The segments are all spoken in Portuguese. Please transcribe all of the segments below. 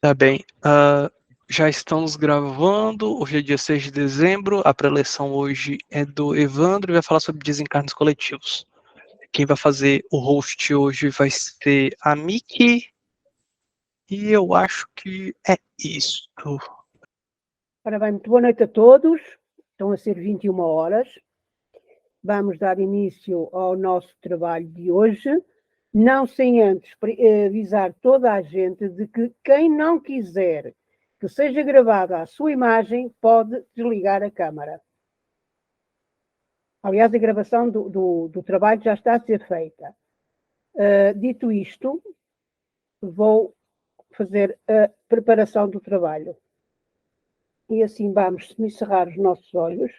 Tá bem. Já estamos gravando. Hoje é dia 6 de dezembro. A preleção hoje é do Evandro e vai falar sobre desencarnes coletivos. Quem vai fazer o host hoje vai ser a Miki. E eu acho que é isto. Ora bem, muito boa noite a todos. Estão a ser 21 horas. Vamos dar início ao nosso trabalho de hoje. Não sem antes avisar toda a gente de que quem não quiser que seja gravada a sua imagem pode desligar a câmara. Aliás, a gravação do trabalho já está a ser feita. Dito isto, vou fazer a preparação do trabalho. E assim vamos encerrar os nossos olhos,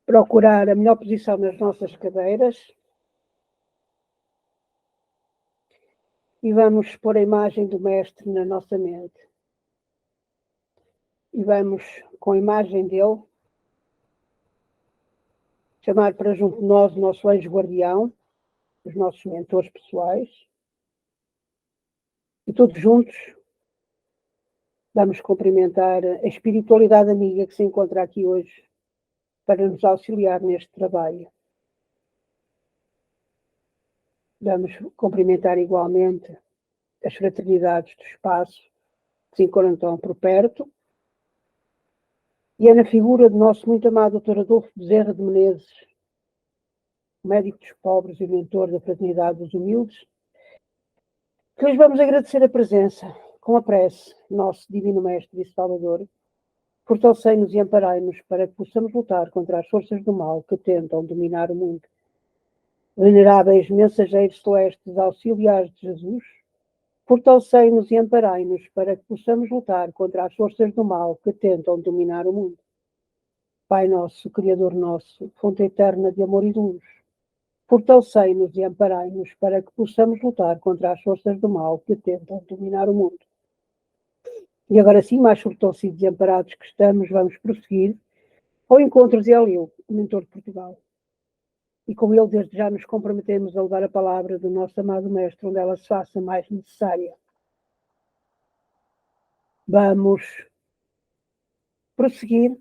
procurar a melhor posição nas nossas cadeiras e vamos pôr a imagem do Mestre na nossa mente. E vamos, com a imagem dele, chamar para junto de nós o nosso anjo guardião, os nossos mentores pessoais, e todos juntos vamos cumprimentar a espiritualidade amiga que se encontra aqui hoje para nos auxiliar neste trabalho. Vamos cumprimentar igualmente as fraternidades do espaço que se encontram por perto, e é na figura do nosso muito amado Dr. Adolfo Bezerra de Menezes, médico dos pobres e mentor da fraternidade dos humildes, que lhes vamos agradecer a presença, com a prece, nosso Divino Mestre e Salvador. Fortalecei-nos e amparai-nos para que possamos lutar contra as forças do mal que tentam dominar o mundo. Veneráveis mensageiros celestes auxiliares de Jesus, fortalecei-nos e amparai-nos para que possamos lutar contra as forças do mal que tentam dominar o mundo. Pai nosso, Criador nosso, fonte eterna de amor e de luz, fortalecei-nos e amparai-nos para que possamos lutar contra as forças do mal que tentam dominar o mundo. E agora sim, mais fortalecidos e amparados que estamos, vamos prosseguir ao encontro de Elio, o mentor de Portugal. E com ele desde já nos comprometemos a levar a palavra do nosso amado Mestre onde ela se faça mais necessária. Vamos prosseguir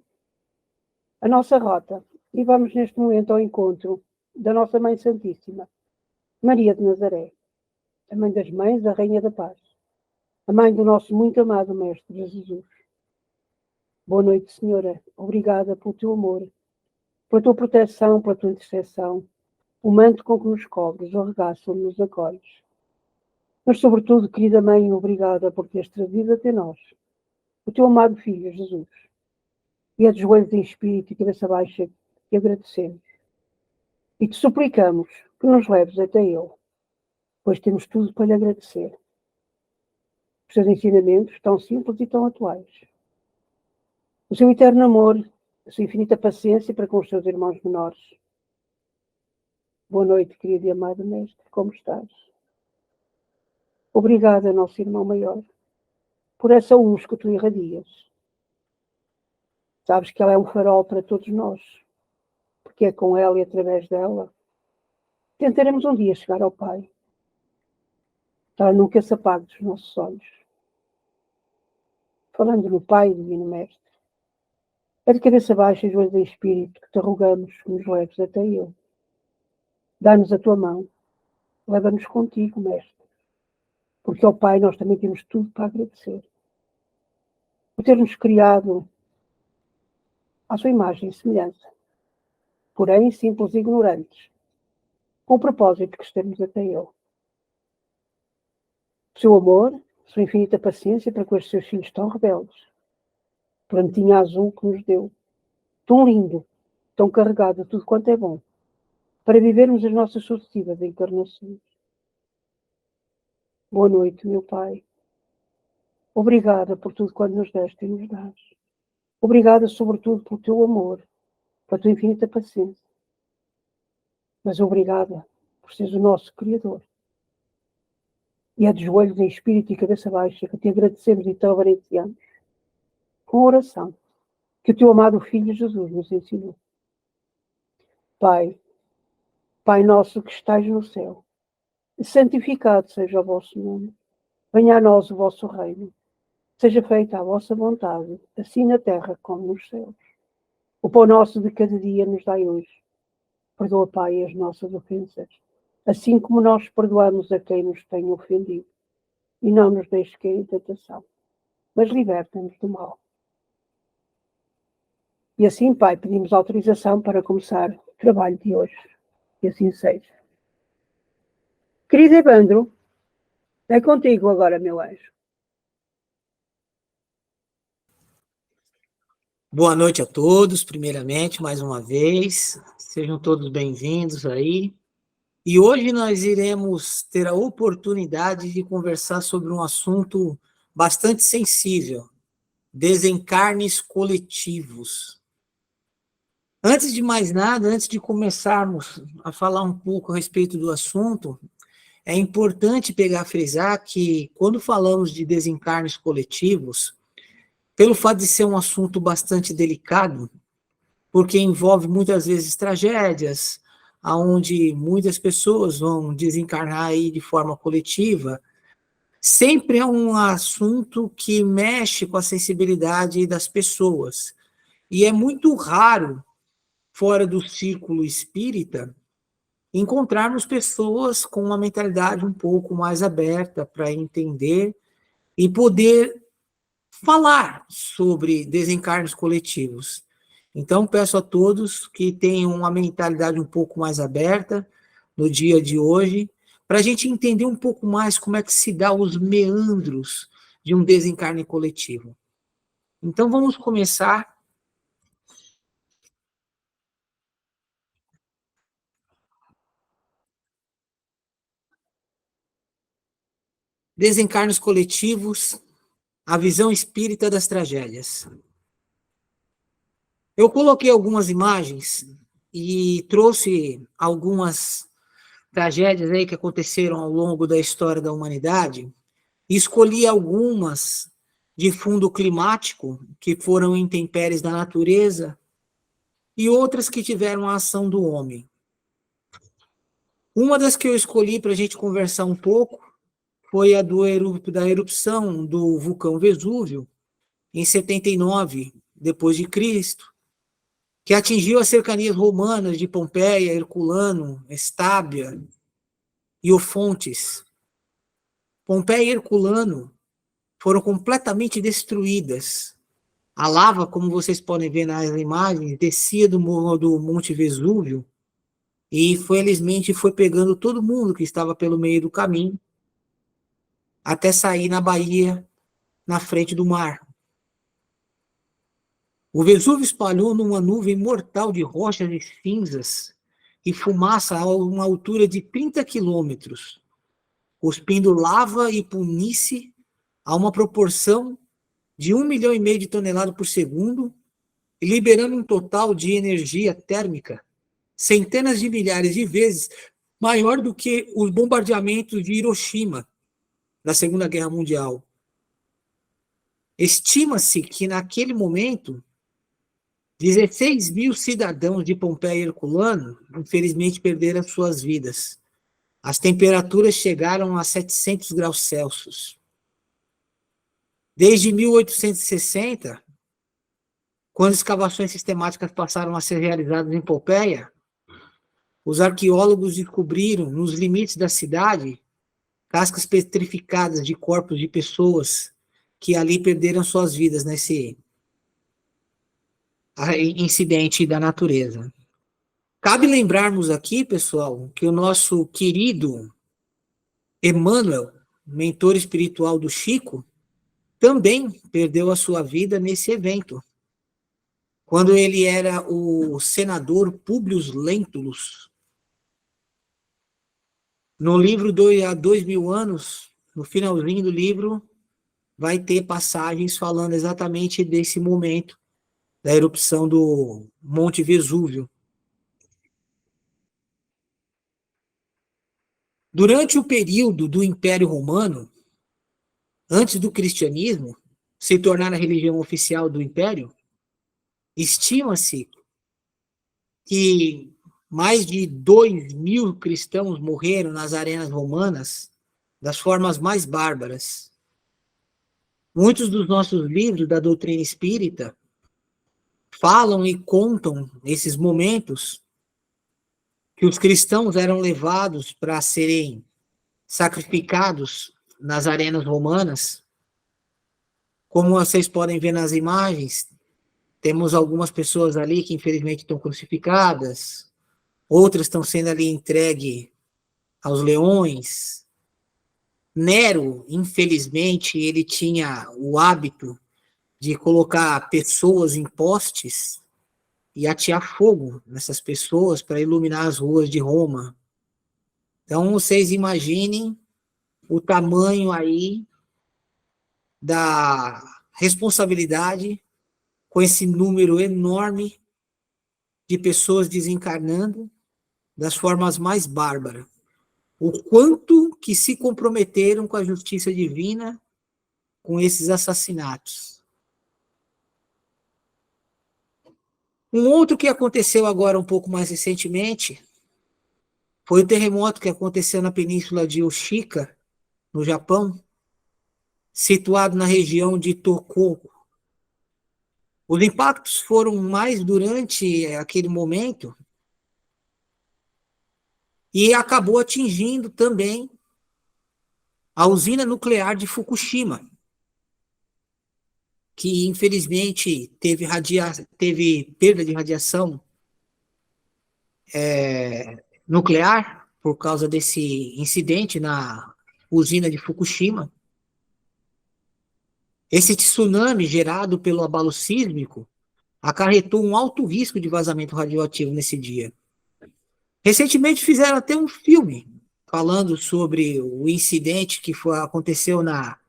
a nossa rota e vamos neste momento ao encontro da nossa Mãe Santíssima, Maria de Nazaré, a Mãe das Mães, a Rainha da Paz, a Mãe do nosso muito amado Mestre Jesus. Boa noite, Senhora. Obrigada pelo teu amor, pela tua proteção, pela tua intercessão, o manto com que nos cobres, o regaço onde nos acolhes. Mas, sobretudo, querida Mãe, obrigada por teres trazido até nós o teu amado Filho, Jesus. E é de joelhos em espírito e cabeça baixa que agradecemos. E te suplicamos que nos leves até Ele, pois temos tudo para lhe agradecer. Os seus ensinamentos tão simples e tão atuais. O seu eterno amor, a sua infinita paciência para com os seus irmãos menores. Boa noite, querido e amado Mestre, como estás? Obrigada, nosso irmão maior, por essa luz que tu irradias. Sabes que ela é um farol para todos nós, porque é com ela e através dela tentaremos um dia chegar ao Pai. Ela nunca se apague dos nossos olhos. Falando no Pai, Divino Mestre, é de cabeça baixa e joelhos em espírito que te rogamos que nos leves até Ele. Dá-nos a tua mão, leva-nos contigo, Mestre, porque ao Pai nós também temos tudo para agradecer. Por ter-nos criado à sua imagem e semelhança, porém simples e ignorantes, com o propósito que estemos até Ele. O seu amor, a sua infinita paciência para com os seus filhos tão rebeldes, plantinha azul que nos deu, tão lindo, tão carregado de tudo quanto é bom, para vivermos as nossas sucessivas encarnações. Boa noite, meu Pai. Obrigada por tudo quanto nos deste e nos dás. Obrigada, sobretudo, pelo teu amor, pela tua infinita paciência. Mas obrigada por seres o nosso Criador. E é de joelhos em espírito e cabeça baixa que te agradecemos e te reverenciamos com a oração que o teu amado Filho Jesus nos ensinou. Pai, Pai nosso que estais no céu, santificado seja o vosso nome. Venha a nós o vosso reino. Seja feita a vossa vontade, assim na terra como nos céus. O pão nosso de cada dia nos dai hoje. Perdoa, Pai, as nossas ofensas, assim como nós perdoamos a quem nos tem ofendido. E não nos deixes cair em tentação, mas liberta-nos do mal. E assim, Pai, pedimos autorização para começar o trabalho de hoje. Que assim seja. Querido Evandro, é contigo agora, meu anjo. Boa noite a todos, primeiramente, mais uma vez. Sejam todos bem-vindos aí. E hoje nós iremos ter a oportunidade de conversar sobre um assunto bastante sensível: desencarnes coletivos. Antes de mais nada, antes de começarmos a falar um pouco a respeito do assunto, é importante frisar que quando falamos de desencarnes coletivos, pelo fato de ser um assunto bastante delicado, porque envolve muitas vezes tragédias, aonde muitas pessoas vão desencarnar aí de forma coletiva, sempre é um assunto que mexe com a sensibilidade das pessoas. E é muito raro, fora do círculo espírita, encontrarmos pessoas com uma mentalidade um pouco mais aberta para entender e poder falar sobre desencarnes coletivos. Então, peço a todos que tenham uma mentalidade um pouco mais aberta no dia de hoje, para a gente entender um pouco mais como é que se dá os meandros de um desencarne coletivo. Então, vamos começar. Desencarnes coletivos, a visão espírita das tragédias. Eu coloquei algumas imagens e trouxe algumas tragédias aí que aconteceram ao longo da história da humanidade, e escolhi algumas de fundo climático, que foram intempéries da natureza, e outras que tiveram a ação do homem. Uma das que eu escolhi para a gente conversar um pouco foi a da erupção do vulcão Vesúvio, em 79 depois de Cristo, que atingiu as cercanias romanas de Pompeia, Herculano, Estábia e Ofontes. Pompeia e Herculano foram completamente destruídas. A lava, como vocês podem ver nas imagens, descia do Monte Vesúvio e, felizmente, foi pegando todo mundo que estava pelo meio do caminho até sair na Bahia, na frente do mar. O Vesúvio espalhou numa nuvem mortal de rochas e cinzas e fumaça a uma altura de 30 quilômetros, cuspindo lava e punice a uma proporção de 1,5 milhão de toneladas por segundo, e liberando um total de energia térmica centenas de milhares de vezes maior do que os bombardeamentos de Hiroshima na Segunda Guerra Mundial. Estima-se que, naquele momento, 16 mil cidadãos de Pompeia e Herculano, infelizmente, perderam suas vidas. As temperaturas chegaram a 700 graus Celsius. Desde 1860, quando escavações sistemáticas passaram a ser realizadas em Pompeia, os arqueólogos descobriram, nos limites da cidade, cascas petrificadas de corpos de pessoas que ali perderam suas vidas nesse incidente da natureza. Cabe lembrarmos aqui, pessoal, que o nosso querido Emmanuel, mentor espiritual do Chico, também perdeu a sua vida nesse evento, quando ele era o senador Públio Lentulus. No livro Há 2.000 anos, no finalzinho do livro, vai ter passagens falando exatamente desse momento da erupção do Monte Vesúvio. Durante o período do Império Romano, antes do cristianismo se tornar a religião oficial do Império, estima-se que mais de 2.000 cristãos morreram nas arenas romanas das formas mais bárbaras. Muitos dos nossos livros da doutrina espírita falam e contam nesses momentos que os cristãos eram levados para serem sacrificados nas arenas romanas. Como vocês podem ver nas imagens, temos algumas pessoas ali que infelizmente estão crucificadas, outras estão sendo ali entregues aos leões. Nero, infelizmente, ele tinha o hábito de colocar pessoas em postes e atear fogo nessas pessoas para iluminar as ruas de Roma. Então, vocês imaginem o tamanho aí da responsabilidade com esse número enorme de pessoas desencarnando das formas mais bárbaras. O quanto que se comprometeram com a justiça divina com esses assassinatos. Um outro que aconteceu agora um pouco mais recentemente foi o terremoto que aconteceu na península de Oshika, no Japão, situado na região de Tohoku. Os impactos foram mais durante aquele momento e acabou atingindo também a usina nuclear de Fukushima, que infelizmente teve perda de radiação nuclear por causa desse incidente na usina de Fukushima. Esse tsunami gerado pelo abalo sísmico acarretou um alto risco de vazamento radioativo nesse dia. Recentemente fizeram até um filme falando sobre o incidente que aconteceu na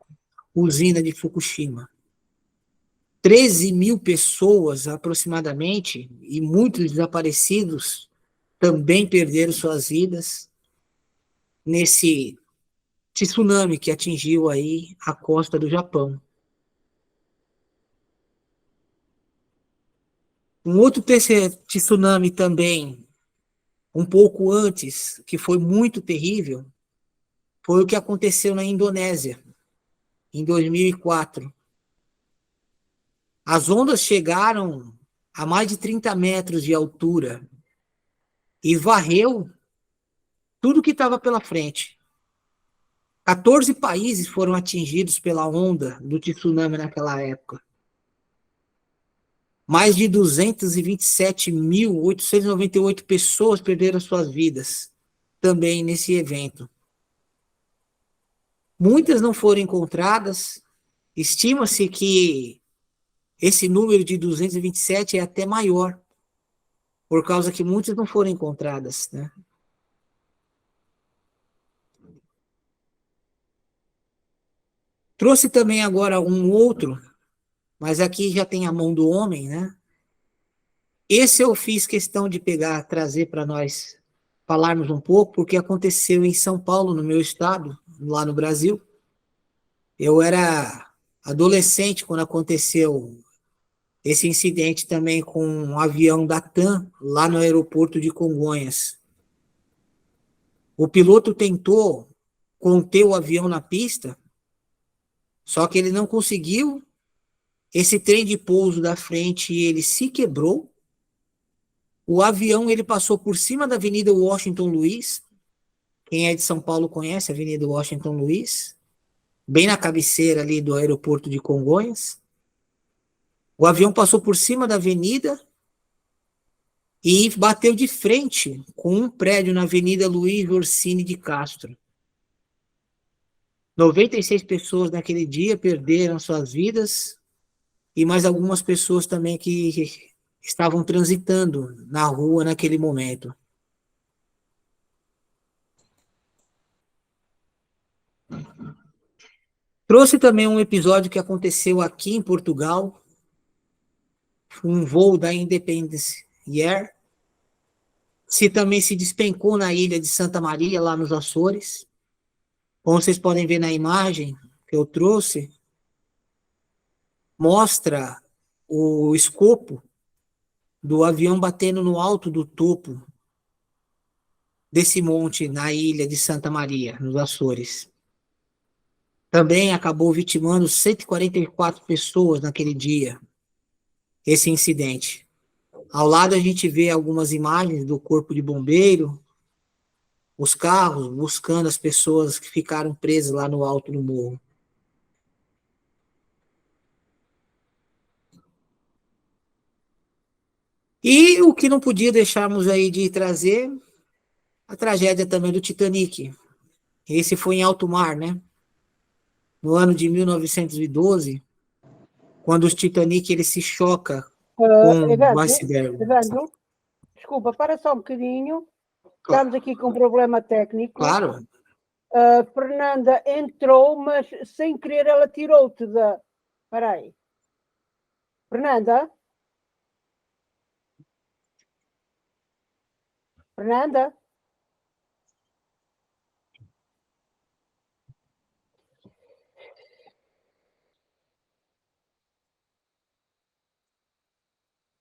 usina de Fukushima. 13 mil pessoas aproximadamente, e muitos desaparecidos, também perderam suas vidas nesse tsunami que atingiu aí a costa do Japão. Um outro tsunami também, um pouco antes, que foi muito terrível, foi o que aconteceu na Indonésia, em 2004. As ondas chegaram a mais de 30 metros de altura e varreu tudo que estava pela frente. 14 países foram atingidos pela onda do tsunami naquela época. Mais de 227.898 pessoas perderam suas vidas também nesse evento. Muitas não foram encontradas. Estima-se que esse número de 227 é até maior, por causa que muitas não foram encontradas, né? Trouxe também agora um outro, mas aqui já tem a mão do homem, né? Esse eu fiz questão de trazer para nós falarmos um pouco, porque aconteceu em São Paulo, no meu estado, lá no Brasil. Eu era adolescente quando aconteceu esse incidente também com um avião da TAM, lá no aeroporto de Congonhas. O piloto tentou conter o avião na pista, só que ele não conseguiu. Esse trem de pouso da frente, ele se quebrou. O avião, ele passou por cima da Avenida Washington Luiz. Quem é de São Paulo conhece a Avenida Washington Luiz, bem na cabeceira ali do aeroporto de Congonhas. O avião passou por cima da avenida e bateu de frente com um prédio na Avenida Luiz Orsini de Castro. 96 pessoas naquele dia perderam suas vidas e mais algumas pessoas também que estavam transitando na rua naquele momento. Trouxe também um episódio que aconteceu aqui em Portugal, um voo da Independence Air, também se despencou na ilha de Santa Maria, lá nos Açores. Como vocês podem ver na imagem que eu trouxe, mostra o escopo do avião batendo no alto do topo desse monte na ilha de Santa Maria, nos Açores. também acabou vitimando 144 pessoas naquele dia, esse incidente. Ao lado a gente vê algumas imagens do corpo de bombeiro, os carros buscando as pessoas que ficaram presas lá no alto do morro. E o que não podia deixarmos aí de trazer, a tragédia também do Titanic. Esse foi em alto mar, né? No ano de 1912, quando o Titanic ele se choca com o iceberg. Evandro, desculpa, para só um bocadinho. Estamos aqui com um problema técnico. Claro. A Fernanda entrou, mas sem querer ela tirou-te da... Espera aí. Fernanda? Fernanda?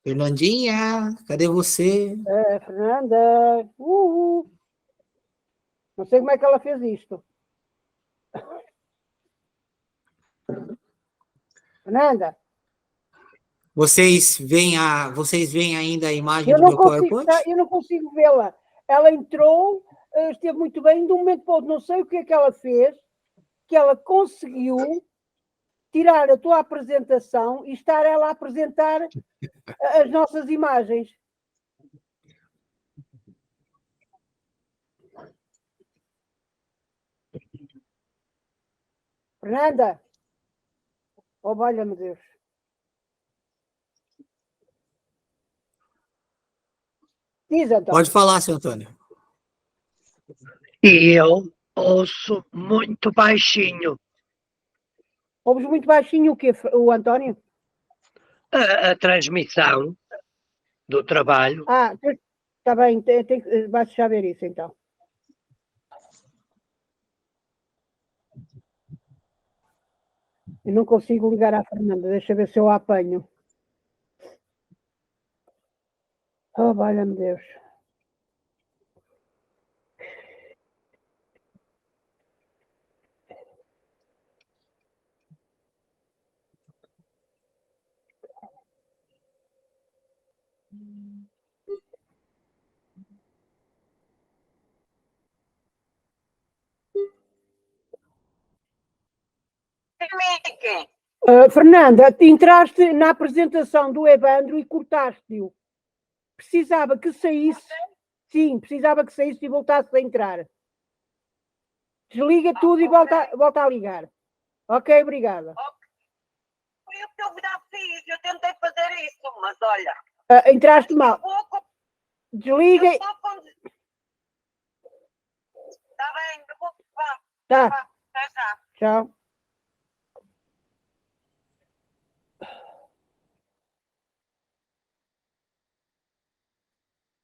Fernandinha, cadê você? Fernanda? Não sei como é que ela fez isto. Fernanda? Vocês veem ainda a imagem do meu PowerPoint? Eu não consigo vê-la. Ela entrou, esteve muito bem, de um momento para o outro, não sei o que é que ela fez, que ela conseguiu tirar a tua apresentação e estar ela a apresentar as nossas imagens. Fernanda? Oh, valha-me Deus. Diz, Antônio. Pode falar, seu Antônio. E eu ouço muito baixinho. Ouves muito baixinho o quê, o Antônio? A transmissão do trabalho. Está bem, vais já ver isso então. Eu não consigo ligar à Fernanda, deixa ver se eu a apanho. Oh, valha-me Deus. Fernanda, entraste na apresentação do Evandro e cortaste-o. Precisava que saísse. Sim, precisava que saísse e voltasse a entrar. Desliga tudo e volta a ligar. Ok, obrigada. Foi o que eu já fiz, eu tentei fazer isso, mas olha... Entraste mal. Desliga. Está bem, eu vou... Tá. Até já. Tchau.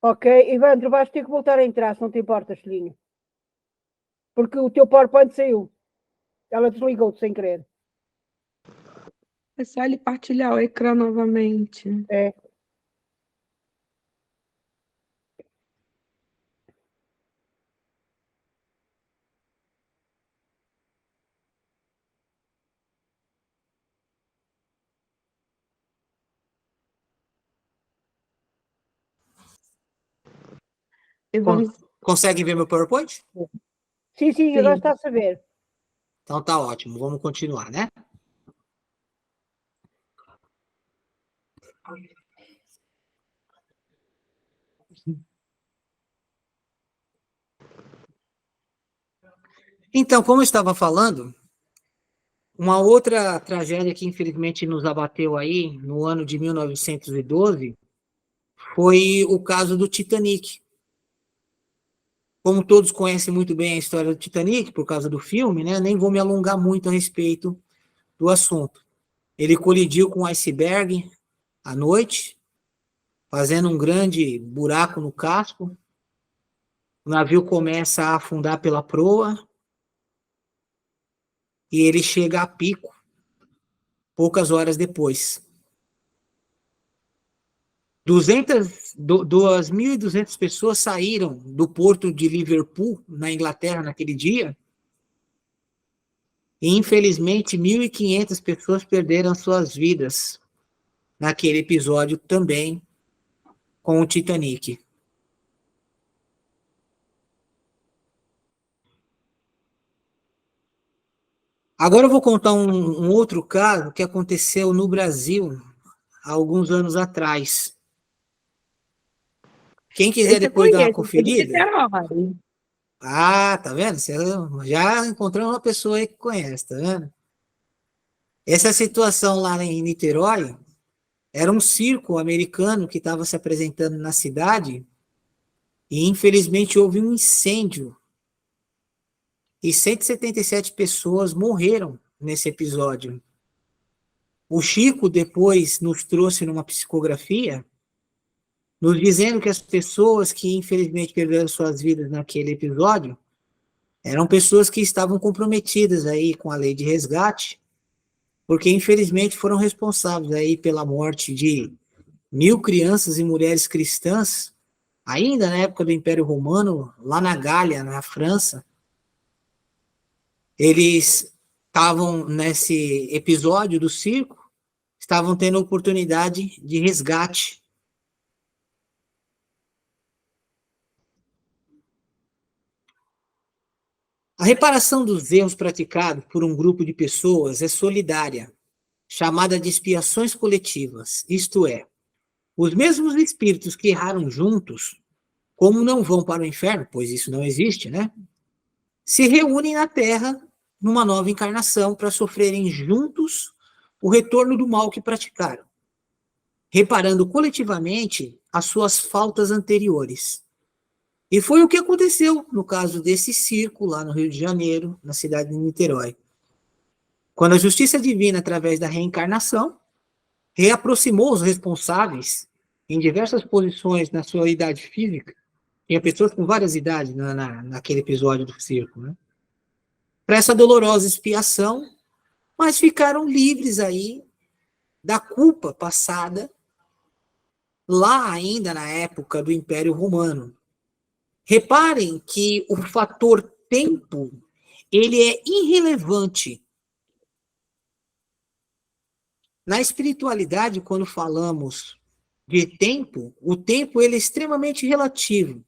Ok, Evandro, vais ter que voltar a entrar, se não te importas, filhinho. Porque o teu PowerPoint saiu. Ela desligou-te sem querer. É só ele partilhar o ecrã novamente. É. E vamos... Consegue ver meu PowerPoint? Sim, agora está a saber. Então tá ótimo, vamos continuar, né? Então, como eu estava falando, uma outra tragédia que infelizmente nos abateu aí no ano de 1912 foi o caso do Titanic. Como todos conhecem muito bem a história do Titanic, por causa do filme, né? Nem vou me alongar muito a respeito do assunto. Ele colidiu com um iceberg à noite, fazendo um grande buraco no casco. O navio começa a afundar pela proa e ele chega a pico poucas horas depois. 2.200 pessoas saíram do porto de Liverpool, na Inglaterra, naquele dia, E, infelizmente, 1.500 pessoas perderam suas vidas naquele episódio também com o Titanic. Agora eu vou contar um outro caso que aconteceu no Brasil há alguns anos atrás. Quem quiser Esse eu depois dar uma conheço, esse é de conferida... Niterói. Ah, tá vendo? Você já encontrou uma pessoa aí que conhece, tá vendo? Essa situação lá em Niterói era um circo americano que estava se apresentando na cidade e, infelizmente, houve um incêndio e 177 pessoas morreram nesse episódio. O Chico depois nos trouxe numa psicografia, nos dizendo que as pessoas que, infelizmente, perderam suas vidas naquele episódio eram pessoas que estavam comprometidas aí com a lei de resgate, porque, infelizmente, foram responsáveis aí pela morte de 1.000 crianças e mulheres cristãs, ainda na época do Império Romano, lá na Gália, na França. Eles estavam nesse episódio do circo, estavam tendo oportunidade de resgate. A reparação dos erros praticados por um grupo de pessoas é solidária, chamada de expiações coletivas, isto é, os mesmos espíritos que erraram juntos, como não vão para o inferno, pois isso não existe, né? Se reúnem na Terra numa nova encarnação para sofrerem juntos o retorno do mal que praticaram, reparando coletivamente as suas faltas anteriores. E foi o que aconteceu no caso desse circo lá no Rio de Janeiro, na cidade de Niterói. Quando a justiça divina, através da reencarnação, reaproximou os responsáveis em diversas posições na sua idade física, tinha pessoas com várias idades naquele episódio do circo, né? Para essa dolorosa expiação, mas ficaram livres aí da culpa passada lá ainda na época do Império Romano. Reparem que o fator tempo, ele é irrelevante. Na espiritualidade, quando falamos de tempo, o tempo ele é extremamente relativo.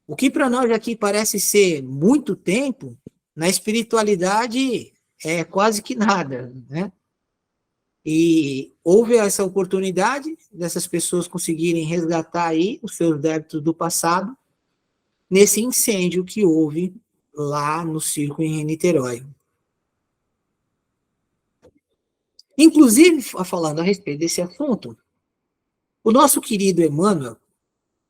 O que para nós aqui parece ser muito tempo, na espiritualidade é quase que nada, né? E houve essa oportunidade dessas pessoas conseguirem resgatar aí os seus débitos do passado nesse incêndio que houve lá no circo em Niterói. Inclusive, falando a respeito desse assunto, o nosso querido Emmanuel,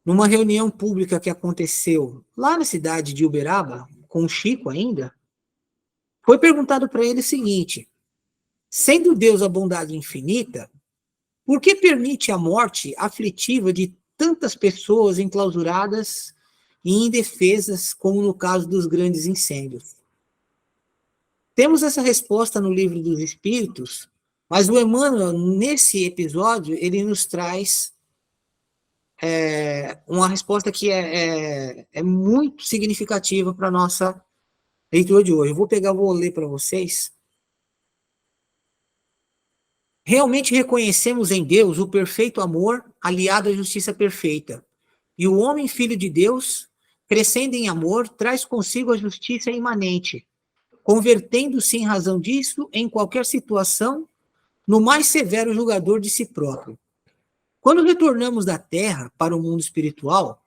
numa reunião pública que aconteceu lá na cidade de Uberaba, com o Chico ainda, foi perguntado para ele o seguinte: sendo Deus a bondade infinita, por que permite a morte aflitiva de tantas pessoas enclausuradas e indefesas, como no caso dos grandes incêndios? Temos essa resposta no Livro dos Espíritos, mas o Emmanuel, nesse episódio, ele nos traz uma resposta que é muito significativa para a nossa leitura de hoje. Eu vou ler para vocês. Realmente reconhecemos em Deus o perfeito amor aliado à justiça perfeita. E o homem filho de Deus, crescendo em amor, traz consigo a justiça imanente, convertendo-se em razão disso, em qualquer situação, no mais severo julgador de si próprio. Quando retornamos da Terra para o mundo espiritual,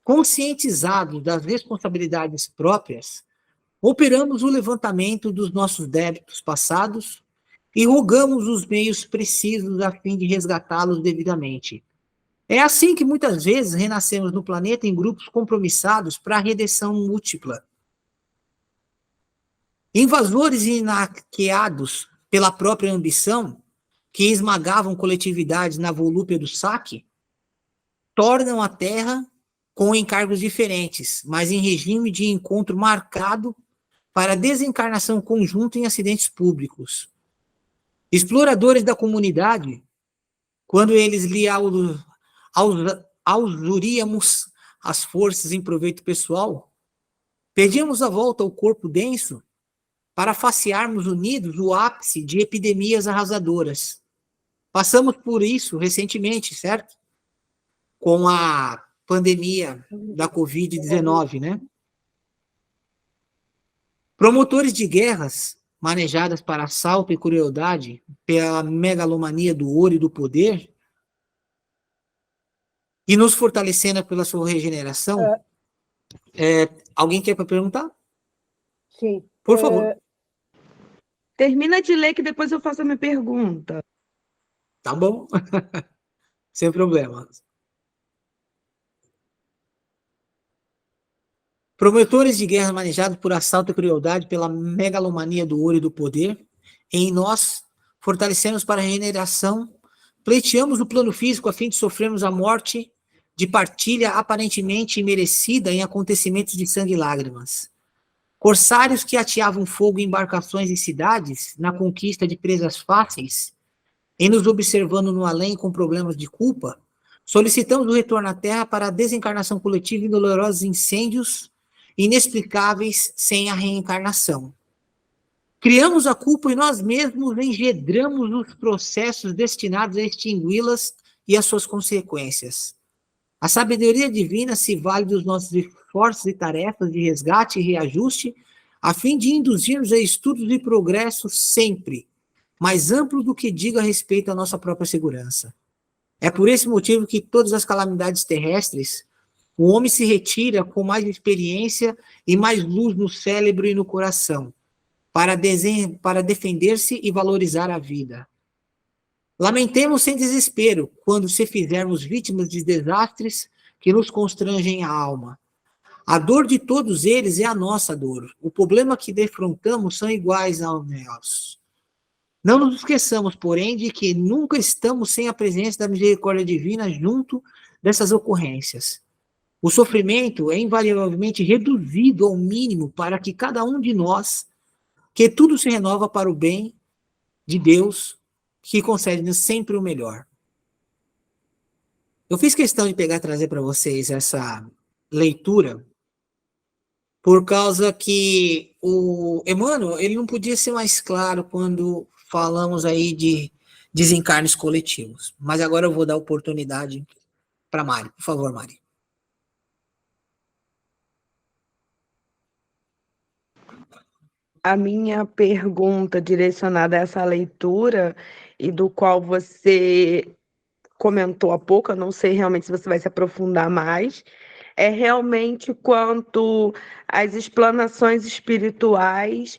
conscientizados das responsabilidades próprias, operamos o levantamento dos nossos débitos passados e rogamos os meios precisos a fim de resgatá-los devidamente. É assim que muitas vezes renascemos no planeta em grupos compromissados para a redenção múltipla. Invasores inaqueados pela própria ambição, que esmagavam coletividades na volúpia do saque, tornam a Terra com encargos diferentes, mas em regime de encontro marcado para desencarnação conjunta em acidentes públicos. Exploradores da comunidade, quando eles lhe ausuríamos as forças em proveito pessoal, pedíamos a volta ao corpo denso para facearmos unidos o ápice de epidemias arrasadoras. Passamos por isso recentemente, certo? Com a pandemia da Covid-19, né? Promotores de guerras manejadas para assalto e crueldade pela megalomania do ouro e do poder e nos fortalecendo pela sua regeneração. Alguém quer perguntar? Sim. Por favor. Termina de ler que depois eu faço a minha pergunta. Tá bom. Sem problema. Promotores de guerra manejados por assalto e crueldade pela megalomania do ouro e do poder, em nós fortalecemos para a regeneração, pleiteamos o plano físico a fim de sofrermos a morte de partilha aparentemente imerecida em acontecimentos de sangue e lágrimas. Corsários que ateavam fogo em embarcações e cidades, na conquista de presas fáceis, em nos observando no além com problemas de culpa, solicitamos o retorno à Terra para a desencarnação coletiva em dolorosos incêndios inexplicáveis sem a reencarnação. Criamos a culpa e nós mesmos engendramos os processos destinados a extingui-las e as suas consequências. A sabedoria divina se vale dos nossos esforços e tarefas de resgate e reajuste, a fim de induzirmos a estudos e progresso sempre mais amplo do que diga respeito à nossa própria segurança. É por esse motivo que todas as calamidades terrestres, o homem se retira com mais experiência e mais luz no cérebro e no coração, para defender-se e valorizar a vida. Lamentemos sem desespero quando se fizermos vítimas de desastres que nos constrangem a alma. A dor de todos eles é a nossa dor. O problema que defrontamos são iguais aos nossos. Não nos esqueçamos, porém, de que nunca estamos sem a presença da misericórdia divina junto dessas ocorrências. O sofrimento é invariavelmente reduzido ao mínimo para que cada um de nós, que tudo se renova para o bem de Deus, que concede-nos sempre o melhor. Eu fiz questão de pegar e trazer para vocês essa leitura, por causa que o Emmanuel, ele não podia ser mais claro quando falamos aí de desencarnes coletivos. Mas agora eu vou dar oportunidade para Mari. Por favor, Mari. A minha pergunta direcionada a essa leitura, e do qual você comentou há pouco, eu não sei realmente se você vai se aprofundar mais, é realmente quanto às explanações espirituais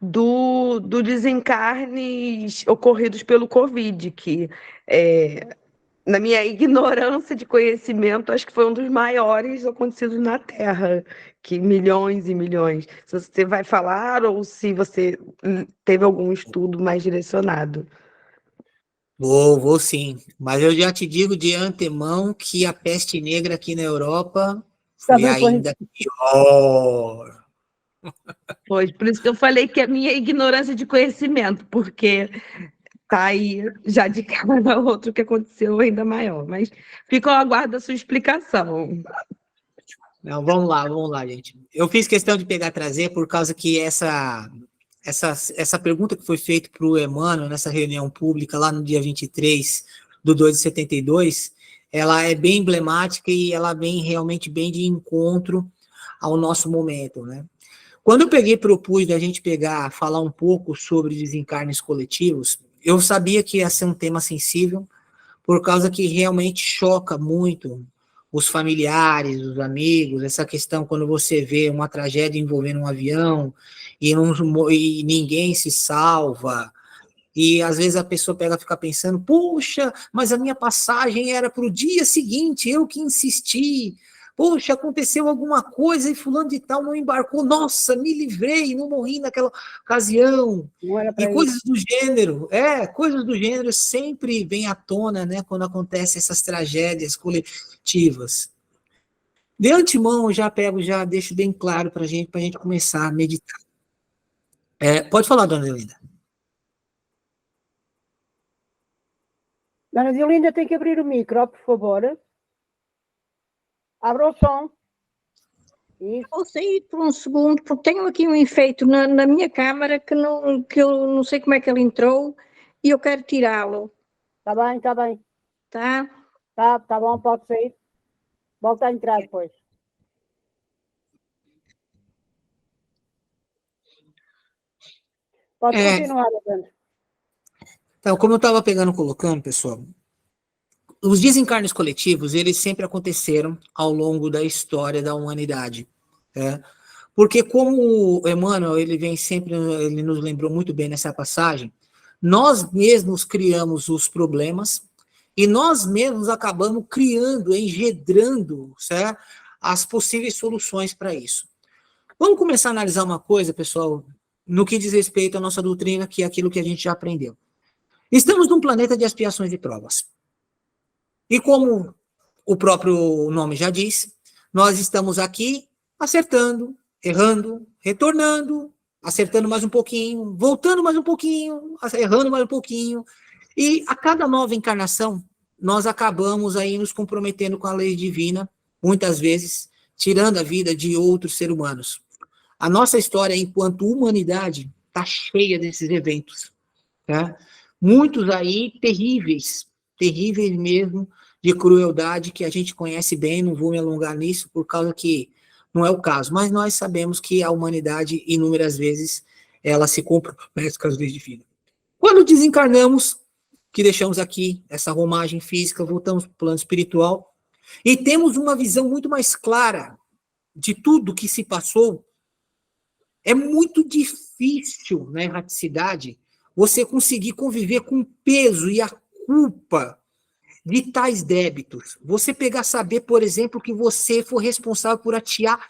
do desencarnes ocorridos pelo Covid, que, na minha ignorância de conhecimento, acho que foi um dos maiores acontecidos na Terra, que milhões e milhões. Se você vai falar ou se você teve algum estudo mais direcionado. Vou sim. Mas eu já te digo de antemão que a peste negra aqui na Europa foi ainda pior. Pois, por isso que eu falei que é minha ignorância de conhecimento, porque tá aí já de cara outro que aconteceu ainda maior. Mas fico ao aguardo da sua explicação. Não, vamos lá, gente. Eu fiz questão de pegar e trazer por causa que essa pergunta que foi feita para o Emmanuel nessa reunião pública lá no dia 23/2/72, ela é bem emblemática e ela vem realmente bem de encontro ao nosso momento, né? Quando eu propus da gente falar um pouco sobre desencarnes coletivos, eu sabia que ia ser um tema sensível, por causa que realmente choca muito os familiares, os amigos, essa questão quando você vê uma tragédia envolvendo um avião e ninguém se salva, e às vezes a pessoa fica pensando, puxa, mas a minha passagem era para o dia seguinte, eu que insisti, poxa, aconteceu alguma coisa e fulano de tal não embarcou, nossa, me livrei, não morri naquela ocasião. E coisas do gênero sempre vêm à tona, né, quando acontecem essas tragédias coletivas. De antemão, eu já deixo bem claro para a gente começar a meditar. Pode falar, dona Elinda. Dona Diolinda tem que abrir o micro, por favor. Abra o som. Isso. Vou sair por um segundo, porque tenho aqui um efeito na minha câmara que eu não sei como é que ele entrou e eu quero tirá-lo, Está bem, está bem. tá? Tá bom, pode sair. Volta a entrar depois. Pode continuar, Evandro. Então, como eu estava colocando, pessoal, os desencarnes coletivos, eles sempre aconteceram ao longo da história da humanidade, né? Porque como o Emmanuel, ele nos lembrou muito bem nessa passagem, nós mesmos criamos os problemas e nós mesmos acabamos criando, engendrando, certo? As possíveis soluções para isso. Vamos começar a analisar uma coisa, pessoal, no que diz respeito à nossa doutrina, que é aquilo que a gente já aprendeu. Estamos num planeta de expiações e provas. E como o próprio nome já diz, nós estamos aqui acertando, errando, retornando, acertando mais um pouquinho, voltando mais um pouquinho, errando mais um pouquinho. E a cada nova encarnação, nós acabamos aí nos comprometendo com a lei divina, muitas vezes, tirando a vida de outros seres humanos. A nossa história, enquanto humanidade, está cheia desses eventos, tá? Muitos aí terríveis mesmo, de crueldade, que a gente conhece bem, não vou me alongar nisso, por causa que não é o caso, mas nós sabemos que a humanidade, inúmeras vezes, ela se compromete com as leis divinas. Quando desencarnamos, que deixamos aqui essa romagem física, voltamos para o plano espiritual, e temos uma visão muito mais clara de tudo que se passou, é muito difícil, na erraticidade, você conseguir conviver com o peso e a culpa de tais débitos. Você pegar saber, por exemplo, que você foi responsável por atear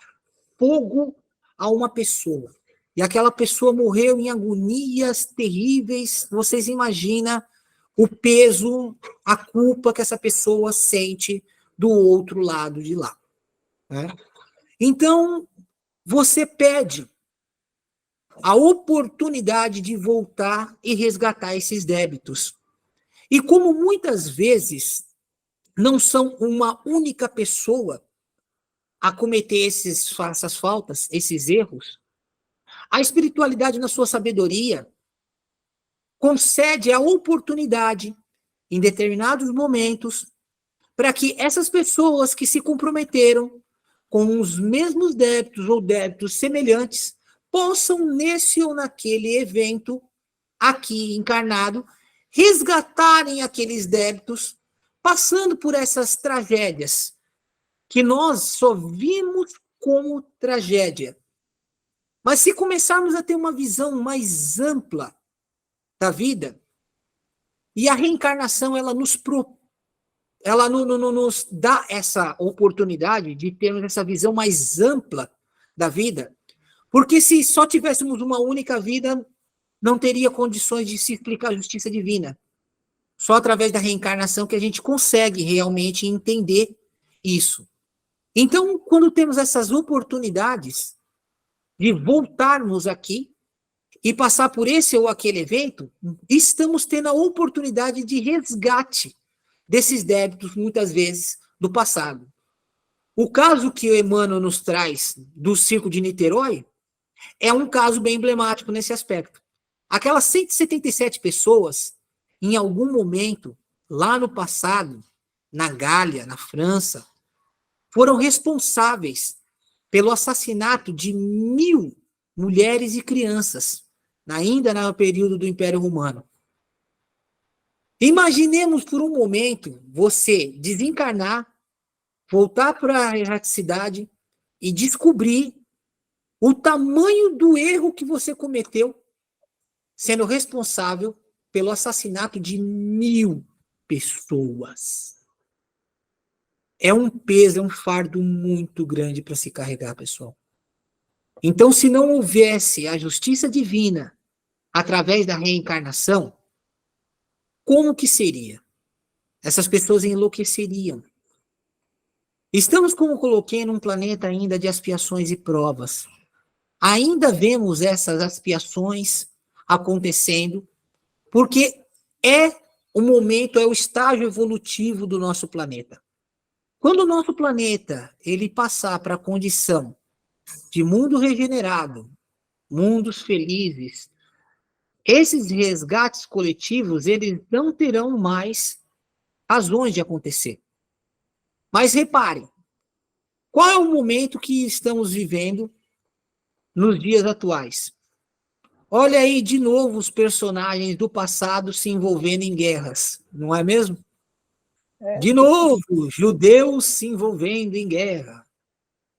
fogo a uma pessoa. E aquela pessoa morreu em agonias terríveis. Vocês imaginam o peso, a culpa que essa pessoa sente do outro lado de lá, né? Então, você pede a oportunidade de voltar e resgatar esses débitos. E como muitas vezes não são uma única pessoa a cometer essas faltas, esses erros, a espiritualidade, na sua sabedoria, concede a oportunidade, em determinados momentos, para que essas pessoas que se comprometeram com os mesmos débitos ou débitos semelhantes possam, nesse ou naquele evento, aqui encarnado, resgatarem aqueles débitos, passando por essas tragédias, que nós só vimos como tragédia. Mas se começarmos a ter uma visão mais ampla da vida, e a reencarnação, ela nos dá essa oportunidade de termos essa visão mais ampla da vida, porque se só tivéssemos uma única vida, não teria condições de se explicar a justiça divina. Só através da reencarnação que a gente consegue realmente entender isso. Então, quando temos essas oportunidades de voltarmos aqui e passar por esse ou aquele evento, estamos tendo a oportunidade de resgate desses débitos, muitas vezes, do passado. O caso que o Emmanuel nos traz do Circo de Niterói é um caso bem emblemático nesse aspecto. Aquelas 177 pessoas, em algum momento, lá no passado, na Gália, na França, foram responsáveis pelo assassinato de 1.000 mulheres e crianças, ainda no período do Império Romano. Imaginemos por um momento você desencarnar, voltar para a erraticidade e descobrir o tamanho do erro que você cometeu, sendo responsável pelo assassinato de 1.000 pessoas. É um peso, é um fardo muito grande para se carregar, pessoal. Então, se não houvesse a justiça divina através da reencarnação, como que seria? Essas pessoas enlouqueceriam. Estamos, como coloquei, num planeta ainda de expiações e provas. Ainda vemos essas expiações acontecendo, porque é o momento, é o estágio evolutivo do nosso planeta. Quando o nosso planeta ele passar para a condição de mundo regenerado, mundos felizes, esses resgates coletivos, eles não terão mais razões de acontecer. Mas reparem, qual é o momento que estamos vivendo nos dias atuais? Olha aí de novo os personagens do passado se envolvendo em guerras, não é mesmo? De novo, judeus se envolvendo em guerra.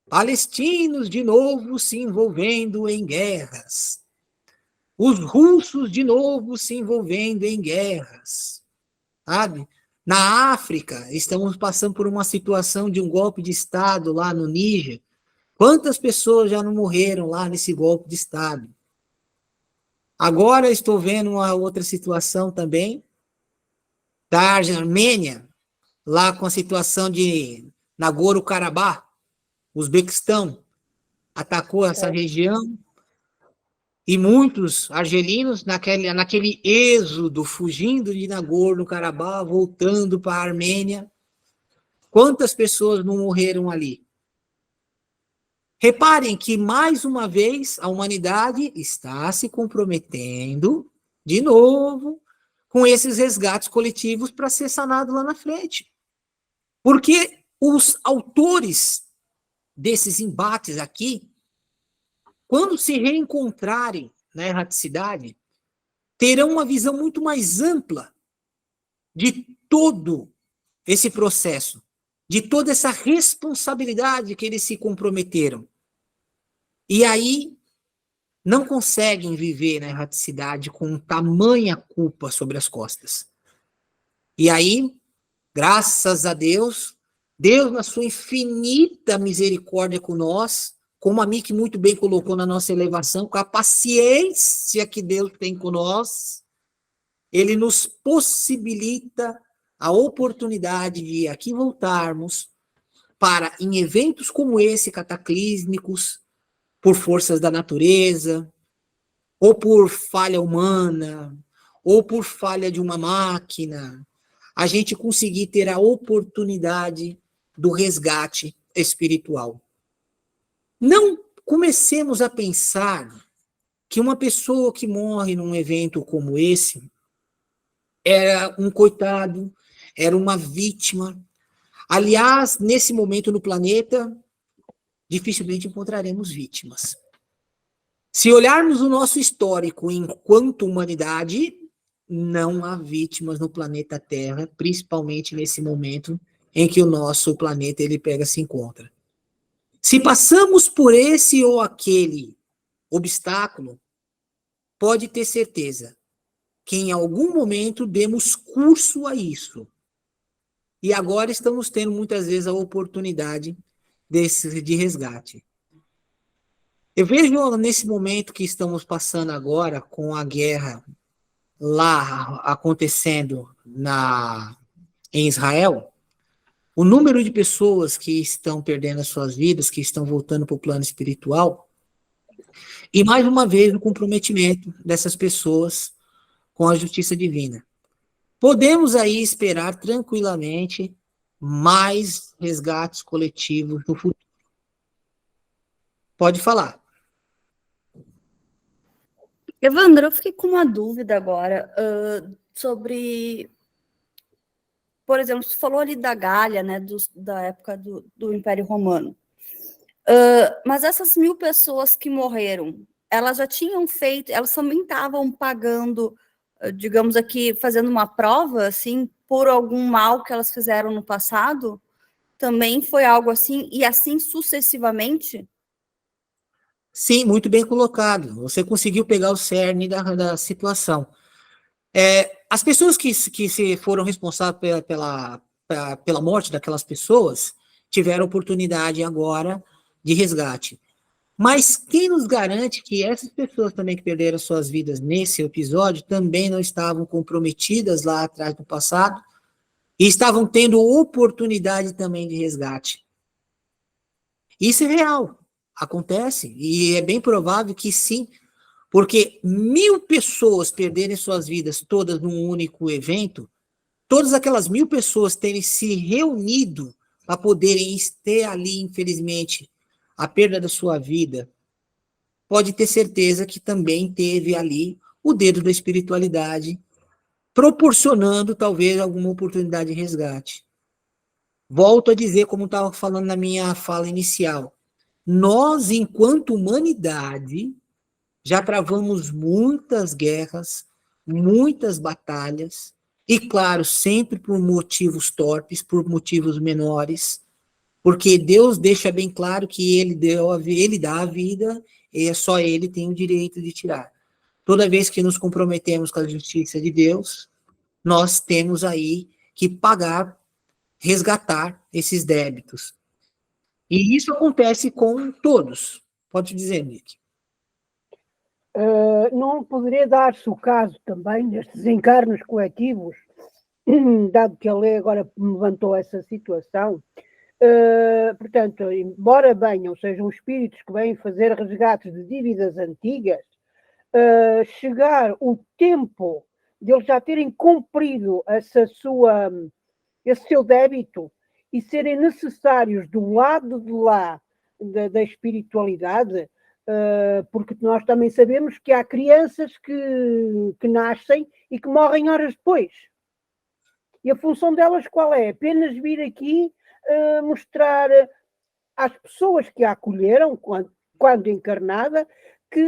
Palestinos de novo se envolvendo em guerras. Os russos de novo se envolvendo em guerras. Sabe? Na África, estamos passando por uma situação de um golpe de Estado lá no Níger. Quantas pessoas já não morreram lá nesse golpe de Estado? Agora estou vendo uma outra situação também, da Armênia, lá com a situação de Nagorno-Karabakh, Uzbequistão, atacou essa região, e muitos argelinos, naquele êxodo, fugindo de Nagorno-Karabakh, voltando para a Armênia. Quantas pessoas não morreram ali? Reparem que, mais uma vez, a humanidade está se comprometendo, de novo, com esses resgates coletivos para ser sanado lá na frente. Porque os autores desses embates aqui, quando se reencontrarem na erraticidade, terão uma visão muito mais ampla de todo esse processo, de toda essa responsabilidade que eles se comprometeram. E aí, não conseguem viver na erraticidade com tamanha culpa sobre as costas. E aí, graças a Deus, Deus, na sua infinita misericórdia com nós, como a Miki muito bem colocou na nossa elevação, com a paciência que Deus tem com nós, Ele nos possibilita a oportunidade de aqui voltarmos para, em eventos como esse, cataclísmicos, por forças da natureza, ou por falha humana, ou por falha de uma máquina, a gente conseguir ter a oportunidade do resgate espiritual. Não comecemos a pensar que uma pessoa que morre num evento como esse era um coitado, era uma vítima. Aliás, nesse momento no planeta, dificilmente encontraremos vítimas. Se olharmos o nosso histórico enquanto humanidade, não há vítimas no planeta Terra, principalmente nesse momento em que o nosso planeta se encontra. Se passamos por esse ou aquele obstáculo, pode ter certeza que em algum momento demos curso a isso. E agora estamos tendo muitas vezes a oportunidade de resgate. Eu vejo nesse momento que estamos passando agora, com a guerra lá acontecendo em Israel, o número de pessoas que estão perdendo as suas vidas, que estão voltando para o plano espiritual, e mais uma vez o comprometimento dessas pessoas com a justiça divina. Podemos aí esperar tranquilamente mais resgates coletivos no futuro. Pode falar. Evandro, eu fiquei com uma dúvida agora sobre, por exemplo, você falou ali da Gália, né, da época do Império Romano. Mas essas 1.000 pessoas que morreram, elas já tinham feito, elas também estavam pagando, digamos aqui, fazendo uma prova, assim, por algum mal que elas fizeram no passado? Também foi algo assim, e assim sucessivamente? Sim, muito bem colocado. Você conseguiu pegar o cerne da situação. As pessoas que se foram responsáveis pela morte daquelas pessoas tiveram oportunidade agora de resgate. Mas quem nos garante que essas pessoas também que perderam suas vidas nesse episódio também não estavam comprometidas lá atrás no passado e estavam tendo oportunidade também de resgate? Isso é real. Acontece, e é bem provável que sim, porque 1.000 pessoas perderem suas vidas todas num único evento, todas aquelas 1.000 pessoas terem se reunido para poderem ter ali, infelizmente, a perda da sua vida, pode ter certeza que também teve ali o dedo da espiritualidade, proporcionando talvez alguma oportunidade de resgate. Volto a dizer, como estava falando na minha fala inicial, nós, enquanto humanidade, já travamos muitas guerras, muitas batalhas, e claro, sempre por motivos torpes, por motivos menores, porque Deus deixa bem claro que ele dá a vida e só ele tem o direito de tirar. Toda vez que nos comprometemos com a justiça de Deus, nós temos aí que pagar, resgatar esses débitos. E isso acontece com todos. Pode dizer, Nick. Não poderia dar-se o caso também destes encarnos coletivos, dado que a lei agora me levantou essa situação. Portanto, embora venham, sejam espíritos que vêm fazer resgates de dívidas antigas, chegar o tempo de eles já terem cumprido esse seu débito e serem necessários do lado de lá da espiritualidade, porque nós também sabemos que há crianças que nascem e que morrem horas depois. E a função delas qual é? Apenas vir aqui mostrar às pessoas que a acolheram, quando encarnada, que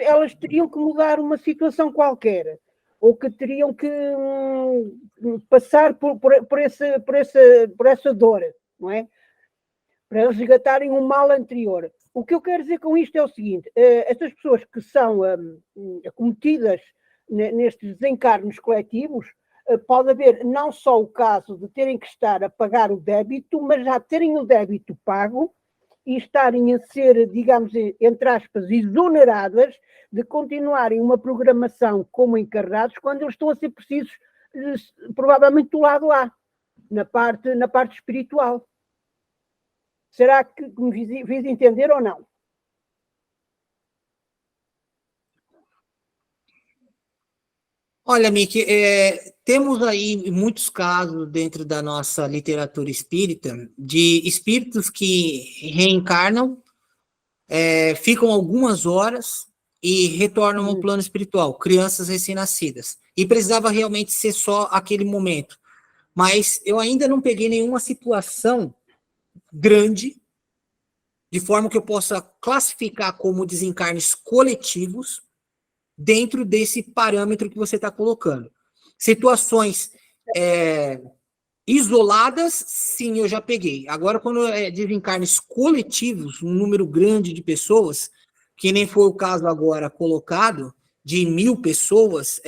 elas teriam que mudar uma situação qualquer, ou que teriam que passar por essa dor, não é? Para resgatarem um mal anterior. O que eu quero dizer com isto é o seguinte: estas pessoas que são acometidas nestes desencarnos coletivos, pode haver não só o caso de terem que estar a pagar o débito, mas já terem o débito pago e estarem a ser, digamos, entre aspas, exoneradas de continuarem uma programação como encarnados quando eles estão a ser precisos, provavelmente do lado lá, na parte espiritual. Será que me fiz entender ou não? Olha, Mick, temos aí muitos casos dentro da nossa literatura espírita de espíritos que reencarnam, ficam algumas horas e retornam ao plano espiritual, crianças recém-nascidas. E precisava realmente ser só aquele momento. Mas eu ainda não peguei nenhuma situação grande, de forma que eu possa classificar como desencarnes coletivos, dentro desse parâmetro que você está colocando. Situações isoladas, sim, eu já peguei. Agora, quando é desencarnes coletivos, um número grande de pessoas, que nem foi o caso agora colocado, de 1.000 pessoas,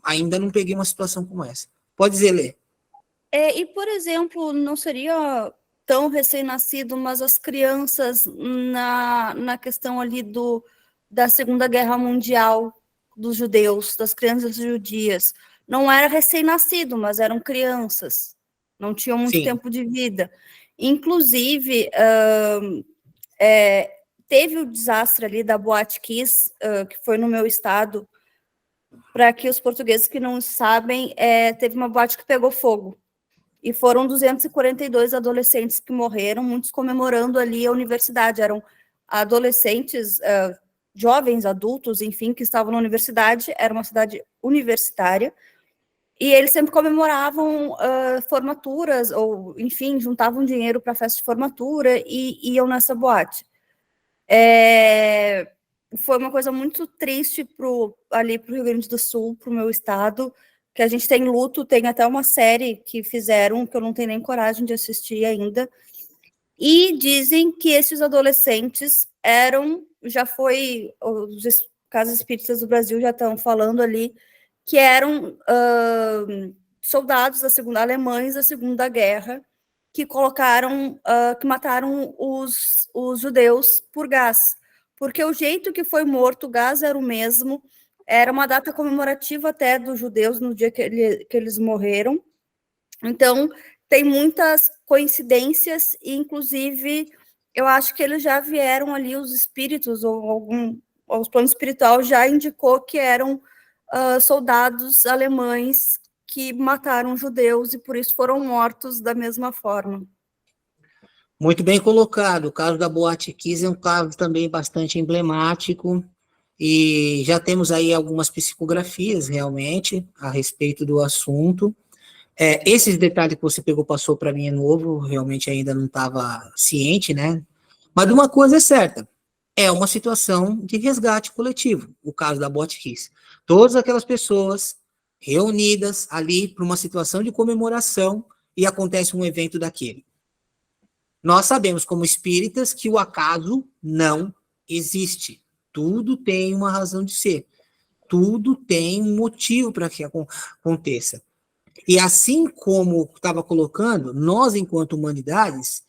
ainda não peguei uma situação como essa. Pode dizer, Lê. E, por exemplo, não seria tão recém-nascido, mas as crianças na questão ali da Segunda Guerra Mundial dos judeus, das crianças judias, não era recém-nascido, mas eram crianças, não tinham muito tempo de vida. Inclusive, teve o desastre ali da Boate Kiss, que foi no meu estado. Para que os portugueses que não sabem, teve uma boate que pegou fogo. E foram 242 adolescentes que morreram, muitos comemorando ali a universidade. Eram adolescentes, jovens, adultos, enfim, que estavam na universidade. Era uma cidade universitária. E eles sempre comemoravam formaturas, ou, enfim, juntavam dinheiro para a festa de formatura e iam nessa boate. Foi uma coisa muito triste ali para o Rio Grande do Sul, para o meu estado, que a gente tem luto, tem até uma série que fizeram, que eu não tenho nem coragem de assistir ainda, e dizem que esses adolescentes os casos espíritas do Brasil já estão falando ali, que eram soldados alemães da Segunda Guerra, que que mataram os judeus por gás, porque o jeito que foi morto, o gás era o mesmo, era uma data comemorativa até dos judeus no dia que eles morreram. Então, tem muitas coincidências, e inclusive, eu acho que eles já vieram ali, os espíritos, ou o plano espiritual já indicou que eram soldados alemães que mataram judeus e por isso foram mortos da mesma forma. Muito bem colocado. O caso da Boate Kiss é um caso também bastante emblemático, e já temos aí algumas psicografias, realmente, a respeito do assunto. Esses detalhes que você passou para mim é novo, realmente ainda não estava ciente, né? Mas uma coisa é certa, é uma situação de resgate coletivo, o caso da Boate Kiss. Todas aquelas pessoas reunidas ali para uma situação de comemoração e acontece um evento daquele. Nós sabemos, como espíritas, que o acaso não existe. Tudo tem uma razão de ser. Tudo tem um motivo para que aconteça. E assim como estava colocando, nós, enquanto humanidades,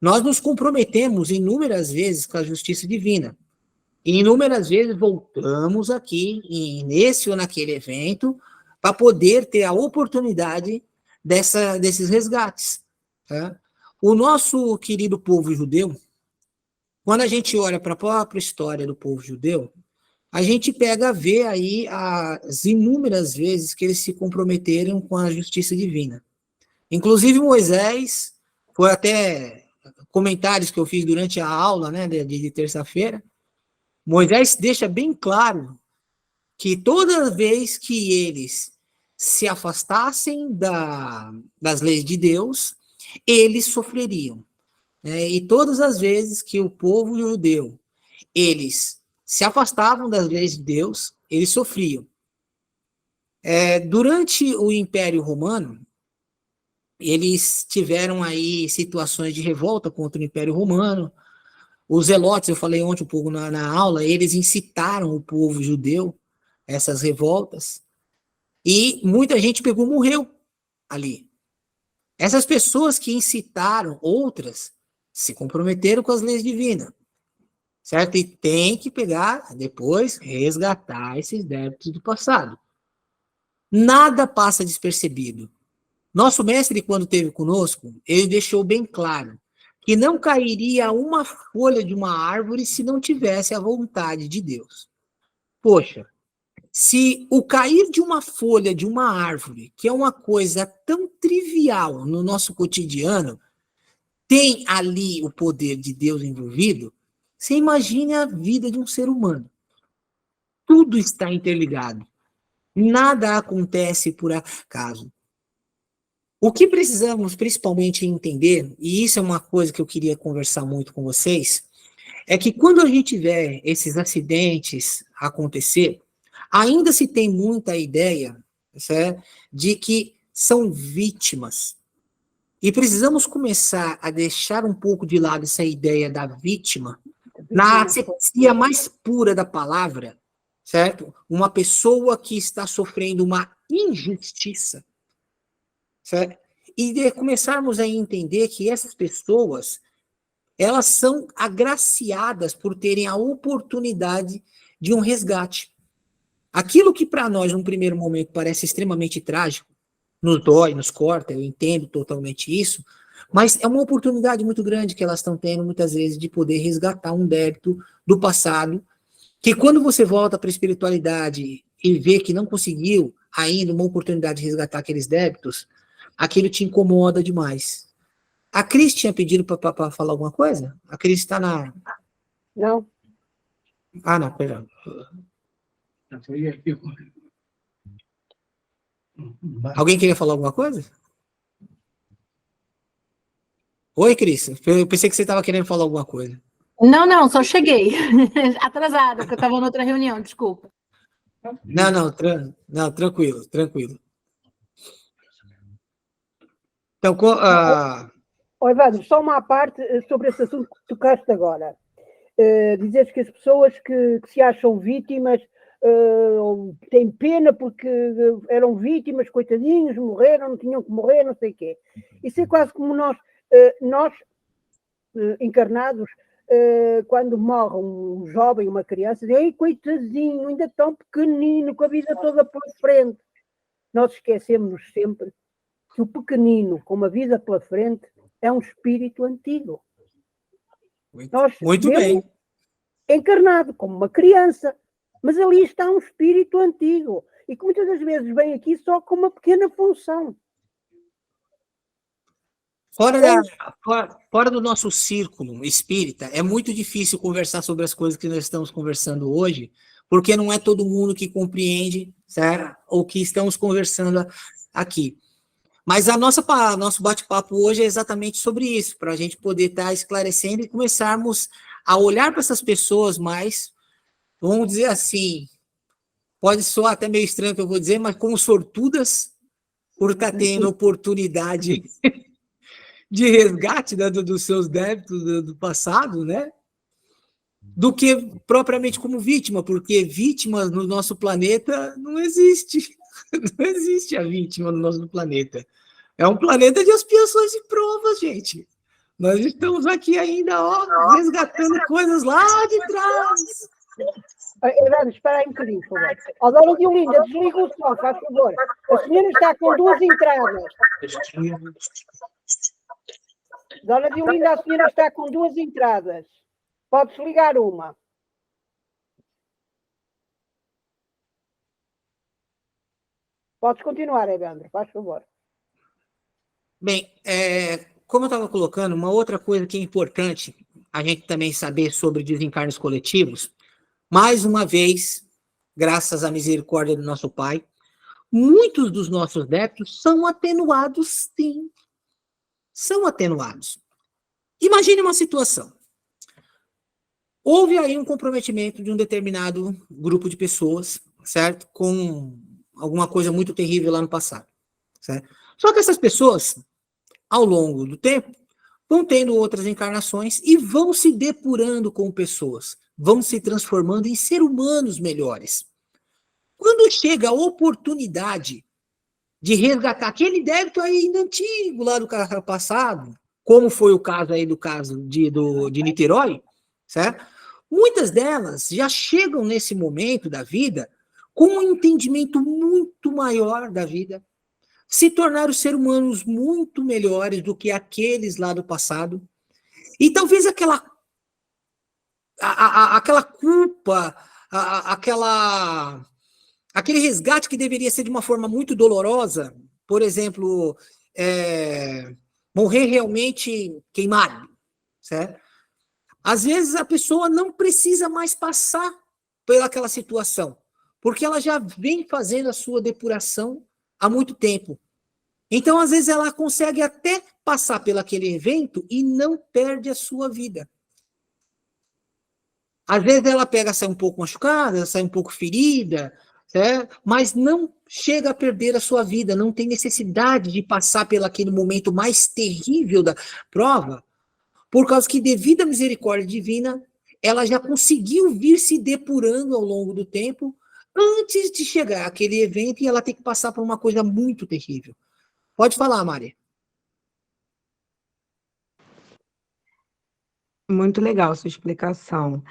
nós nos comprometemos inúmeras vezes com a justiça divina. E inúmeras vezes voltamos aqui, nesse ou naquele evento, para poder ter a oportunidade desses resgates. Tá? O nosso querido povo judeu, quando a gente olha para a própria história do povo judeu, a gente pega a ver aí as inúmeras vezes que eles se comprometeram com a justiça divina. Inclusive Moisés, foi até comentários que eu fiz durante a aula, né, de terça-feira, Moisés deixa bem claro que toda vez que eles se afastassem das leis de Deus, eles sofreriam. Né? E todas as vezes que o povo judeu, eles se afastavam das leis de Deus, eles sofriam. Durante o Império Romano, eles tiveram aí situações de revolta contra o Império Romano. Os zelotes, eu falei ontem um pouco na aula, eles incitaram o povo judeu a essas revoltas, e muita gente morreu ali. Essas pessoas que incitaram outras se comprometeram com as leis divinas, certo? E tem que pegar, depois, resgatar esses débitos do passado. Nada passa despercebido. Nosso mestre, quando esteve conosco, ele deixou bem claro que não cairia uma folha de uma árvore se não tivesse a vontade de Deus. Poxa, se o cair de uma folha de uma árvore, que é uma coisa tão trivial no nosso cotidiano, tem ali o poder de Deus envolvido, você imagine a vida de um ser humano. Tudo está interligado. Nada acontece por acaso. O que precisamos principalmente entender, e isso é uma coisa que eu queria conversar muito com vocês, é que quando a gente vê esses acidentes acontecer, ainda se tem muita ideia, certo, de que são vítimas. E precisamos começar a deixar um pouco de lado essa ideia da vítima, na acessência mais pura da palavra, certo? Uma pessoa que está sofrendo uma injustiça, certo? E começarmos a entender que essas pessoas, elas são agraciadas por terem a oportunidade de um resgate. Aquilo que para nós, num primeiro momento, parece extremamente trágico, nos dói, nos corta, eu entendo totalmente isso, mas é uma oportunidade muito grande que elas estão tendo, muitas vezes, de poder resgatar um débito do passado, que quando você volta para a espiritualidade e vê que não conseguiu ainda uma oportunidade de resgatar aqueles débitos, aquilo te incomoda demais. A Cris tinha pedido para falar alguma coisa? A Cris está na... Não. Ah, não, perdão. Alguém queria falar alguma coisa? Oi, Cris. Eu pensei que você estava querendo falar alguma coisa. Não, só cheguei. Atrasada, porque eu estava em outra reunião, desculpa. Não, tranquilo. Então, Evandro, só uma parte sobre esse assunto que tocaste agora. Dizes que as pessoas que se acham vítimas têm pena porque eram vítimas, coitadinhos, morreram, não tinham que morrer, não sei o quê. Isso é quase como nós encarnados, quando morre um jovem, uma criança, dizem, ei, coitadinho, ainda tão pequenino, com a vida toda pela frente. Nós esquecemos sempre que o pequenino, com uma vida pela frente, é um espírito antigo. Muito bem. Encarnado como uma criança, mas ali está um espírito antigo e que muitas das vezes vem aqui só com uma pequena função. Fora do nosso círculo espírita, é muito difícil conversar sobre as coisas que nós estamos conversando hoje, porque não é todo mundo que compreende, certo? O que estamos conversando aqui. Mas nosso bate-papo hoje é exatamente sobre isso, para a gente poder estar esclarecendo e começarmos a olhar para essas pessoas mais, vamos dizer assim, pode soar até meio estranho o que eu vou dizer, mas como sortudas, por estar tendo oportunidade de resgate, né, dos seus débitos do passado, né? Do que propriamente como vítima, porque vítima no nosso planeta não existe. Não existe a vítima no nosso planeta. É um planeta de expiações e provas, gente. Nós estamos aqui ainda, ó, resgatando coisas lá de trás. Evandro, espera aí um bocadinho, por favor. Ó, dona Diolinda, desliga o som, faz favor. A senhora está com 2 entradas. Dona Diolinda, a senhora está com 2 entradas. Pode-se ligar uma. Podes continuar, Evandro, faz favor. Bem, como eu estava colocando, uma outra coisa que é importante a gente também saber sobre desencarnes coletivos, mais uma vez, graças à misericórdia do nosso Pai, muitos dos nossos débitos são atenuados, sim. São atenuados. Imagine uma situação. Houve aí um comprometimento de um determinado grupo de pessoas, certo? Com alguma coisa muito terrível lá no passado, certo? Só que essas pessoas, ao longo do tempo, vão tendo outras encarnações e vão se depurando como pessoas, vão se transformando em seres humanos melhores. Quando chega a oportunidade de resgatar aquele débito ainda antigo lá do passado, como foi o caso aí de Niterói, certo? Muitas delas já chegam nesse momento da vida com um entendimento muito maior da vida, se tornaram seres humanos muito melhores do que aqueles lá do passado, e talvez aquela culpa, aquele resgate que deveria ser de uma forma muito dolorosa, por exemplo, morrer realmente queimado, certo? Às vezes a pessoa não precisa mais passar pelaquela situação, porque ela já vem fazendo a sua depuração há muito tempo. Então, às vezes, ela consegue até passar pelaquele evento e não perde a sua vida. Às vezes ela sai um pouco machucada, sai um pouco ferida, certo? Mas não chega a perder a sua vida, não tem necessidade de passar pelaquele momento mais terrível da prova, por causa que, devido à misericórdia divina, ela já conseguiu vir se depurando ao longo do tempo, antes de chegar àquele evento e ela ter que passar por uma coisa muito terrível. Pode falar, Mari. Muito legal sua explicação.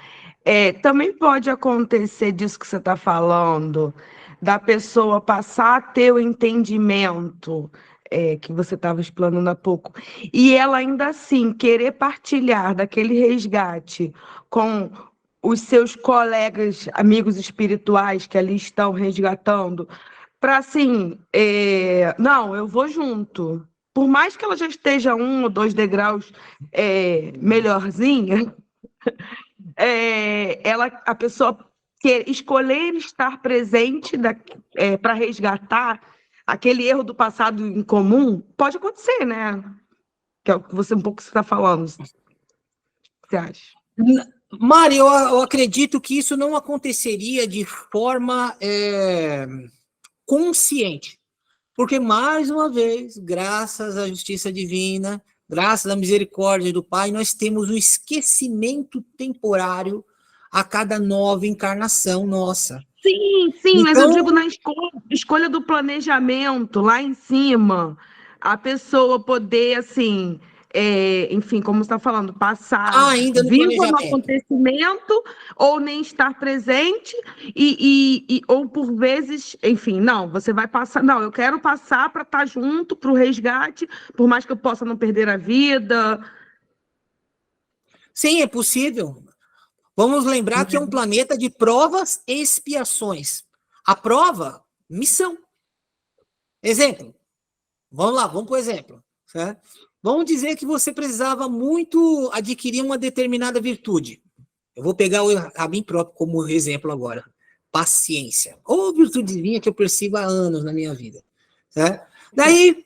Também pode acontecer disso que você está falando, da pessoa passar a ter o entendimento que você estava explanando há pouco, e ela ainda assim querer partilhar daquele resgate com os seus colegas, amigos espirituais que ali estão resgatando, para assim, não, eu vou junto. Por mais que ela já esteja 1 ou 2 degraus melhorzinha, a pessoa escolher estar presente para resgatar aquele erro do passado em comum, pode acontecer, né? Que é o que você está falando. O que você acha? Mari, eu acredito que isso não aconteceria de forma consciente. Porque, mais uma vez, graças à justiça divina, graças à misericórdia do Pai, nós temos o esquecimento temporário a cada nova encarnação nossa. Sim, então, mas eu digo na escolha do planejamento, lá em cima, a pessoa poder, assim, enfim, como você está falando, passar ainda no viva no acontecimento, ou nem estar presente, ou por vezes, enfim, não, você vai passar, não, eu quero passar para estar junto, para o resgate, por mais que eu possa não perder a vida. Sim, é possível. Vamos lembrar que é um planeta de provas e expiações. A prova, missão. Exemplo. Vamos lá, vamos para o exemplo. Certo? Vamos dizer que você precisava muito adquirir uma determinada virtude. Eu vou pegar a mim próprio como exemplo agora. Paciência. Ou virtudezinha que eu percebo há anos na minha vida. Né? Daí,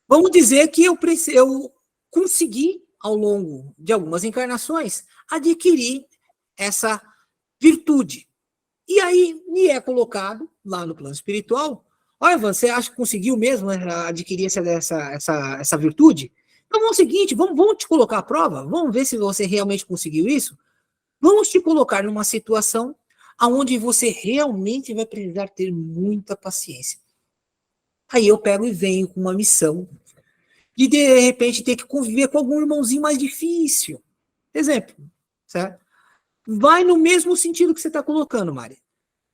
vamos dizer que eu consegui, ao longo de algumas encarnações, adquirir essa virtude. E aí, me é colocado lá no plano espiritual, olha, você acha que conseguiu mesmo adquirir essa virtude? Então, vamos ao seguinte, vamos te colocar à prova, vamos ver se você realmente conseguiu isso. Vamos te colocar numa situação onde você realmente vai precisar ter muita paciência. Aí eu pego e venho com uma missão de repente, ter que conviver com algum irmãozinho mais difícil. Exemplo, certo? Vai no mesmo sentido que você está colocando, Mari.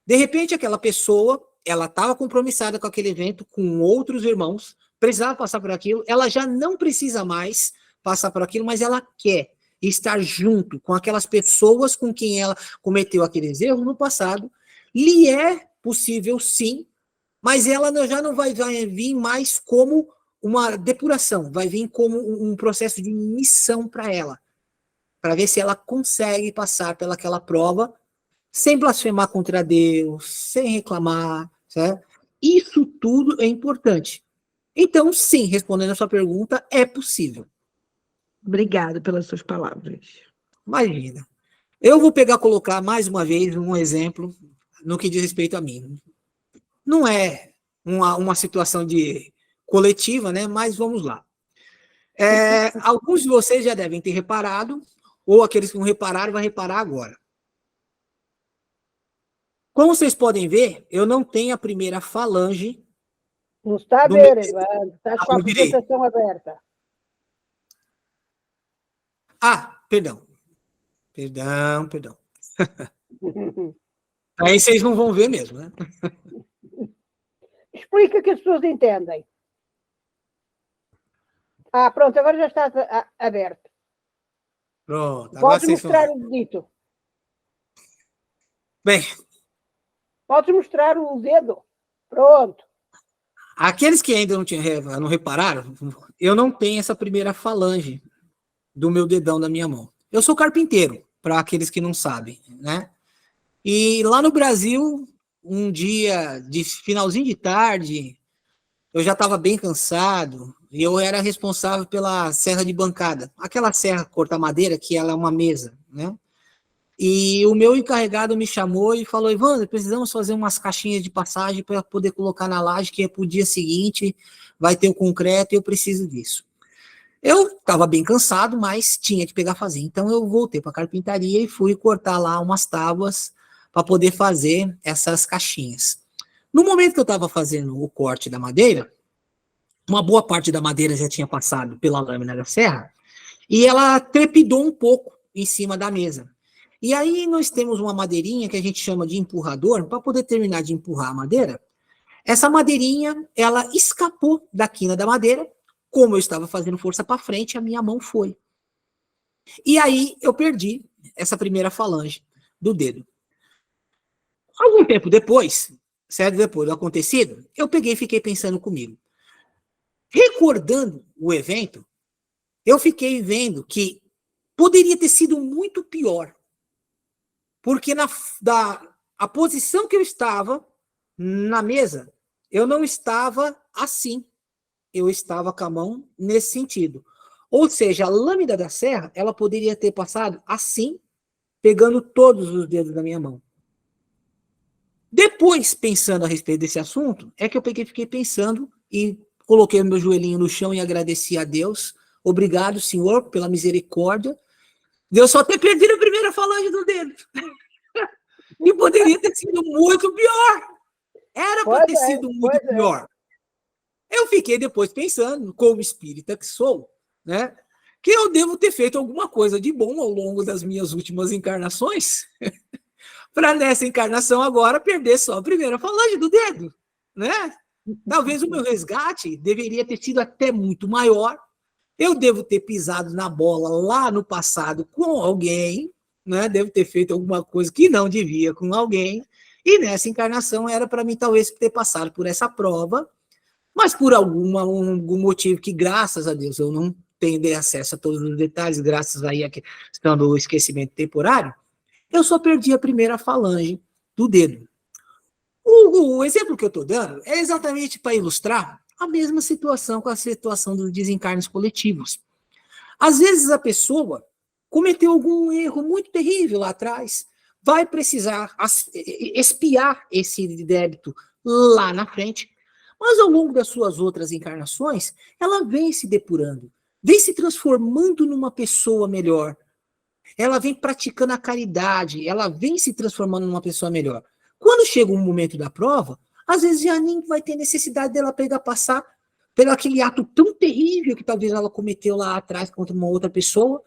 De repente, aquela pessoa, ela estava compromissada com aquele evento, com outros irmãos, precisava passar por aquilo, ela já não precisa mais passar por aquilo, mas ela quer estar junto com aquelas pessoas com quem ela cometeu aqueles erros no passado. Lhe é possível, sim, mas ela já não vai vir mais como uma depuração, vai vir como um processo de missão para ela, para ver se ela consegue passar pelaquela prova sem blasfemar contra Deus, sem reclamar, certo? Isso tudo é importante. Então, sim, respondendo a sua pergunta, é possível. Obrigada pelas suas palavras. Imagina. Eu vou colocar mais uma vez um exemplo no que diz respeito a mim. Não é uma situação de coletiva, né? Mas vamos lá. Alguns de vocês já devem ter reparado, ou aqueles que não repararam, vão reparar agora. Como vocês podem ver, eu não tenho a primeira falange. Não está a ver, Eduardo. Está com a eu direi. apresentação aberta. Perdão. Aí vocês não vão ver mesmo, né? Explica que as pessoas entendem. Pronto, agora já está aberto. Pronto. Podes mostrar o dedito. Bem. Podes mostrar o dedo. Pronto. Aqueles que ainda não repararam, eu não tenho essa primeira falange do meu dedão da minha mão. Eu sou carpinteiro, para aqueles que não sabem, né? E lá no Brasil, um dia de finalzinho de tarde, eu já estava bem cansado e eu era responsável pela serra de bancada, aquela serra corta madeira que ela é uma mesa, né? E o meu encarregado me chamou e falou: Evandro, precisamos fazer umas caixinhas de passagem para poder colocar na laje, que é para o dia seguinte vai ter o concreto e eu preciso disso. Eu estava bem cansado, mas tinha que pegar fazer. Então eu voltei para a carpintaria e fui cortar lá umas tábuas para poder fazer essas caixinhas. No momento que eu estava fazendo o corte da madeira, uma boa parte da madeira já tinha passado pela lâmina da serra e ela trepidou um pouco em cima da mesa. E aí nós temos uma madeirinha que a gente chama de empurrador. Para poder terminar de empurrar a madeira, essa madeirinha, ela escapou da quina da madeira. Como eu estava fazendo força para frente, a minha mão foi. E aí eu perdi essa primeira falange do dedo. Algum tempo depois, certo? Depois do acontecido, eu peguei e fiquei pensando comigo. Recordando o evento, eu fiquei vendo que poderia ter sido muito pior. Porque a posição que eu estava na mesa, eu não estava assim. Eu estava com a mão nesse sentido. Ou seja, a lâmina da serra, ela poderia ter passado assim, pegando todos os dedos da minha mão. Depois, pensando a respeito desse assunto, é que eu fiquei pensando e coloquei o meu joelhinho no chão e agradeci a Deus. Obrigado, Senhor, pela misericórdia. Deus só ter perdido a primeira falange do dedo. E poderia ter sido muito pior. Era para ter sido muito pior. Eu fiquei depois pensando, como espírita que sou, né, que eu devo ter feito alguma coisa de bom ao longo das minhas últimas encarnações, para nessa encarnação agora perder só a primeira falange do dedo, né? Talvez o meu resgate deveria ter sido até muito maior. Eu devo ter pisado na bola lá no passado com alguém, né? Devo ter feito alguma coisa que não devia com alguém, e nessa encarnação era para mim talvez ter passado por essa prova, mas por algum motivo que, graças a Deus, eu não tenho acesso a todos os detalhes, graças aí à questão do esquecimento temporário, eu só perdi a primeira falange do dedo. O exemplo que eu estou dando é exatamente para ilustrar a mesma situação com a situação dos desencarnes coletivos. Às vezes a pessoa cometeu algum erro muito terrível lá atrás, vai precisar expiar esse débito lá na frente, mas ao longo das suas outras encarnações, ela vem se depurando, vem se transformando numa pessoa melhor, ela vem praticando a caridade, ela vem se transformando numa pessoa melhor. Quando chega um momento da prova, às vezes já nem vai ter necessidade dela passar pelo aquele ato tão terrível que talvez ela cometeu lá atrás contra uma outra pessoa,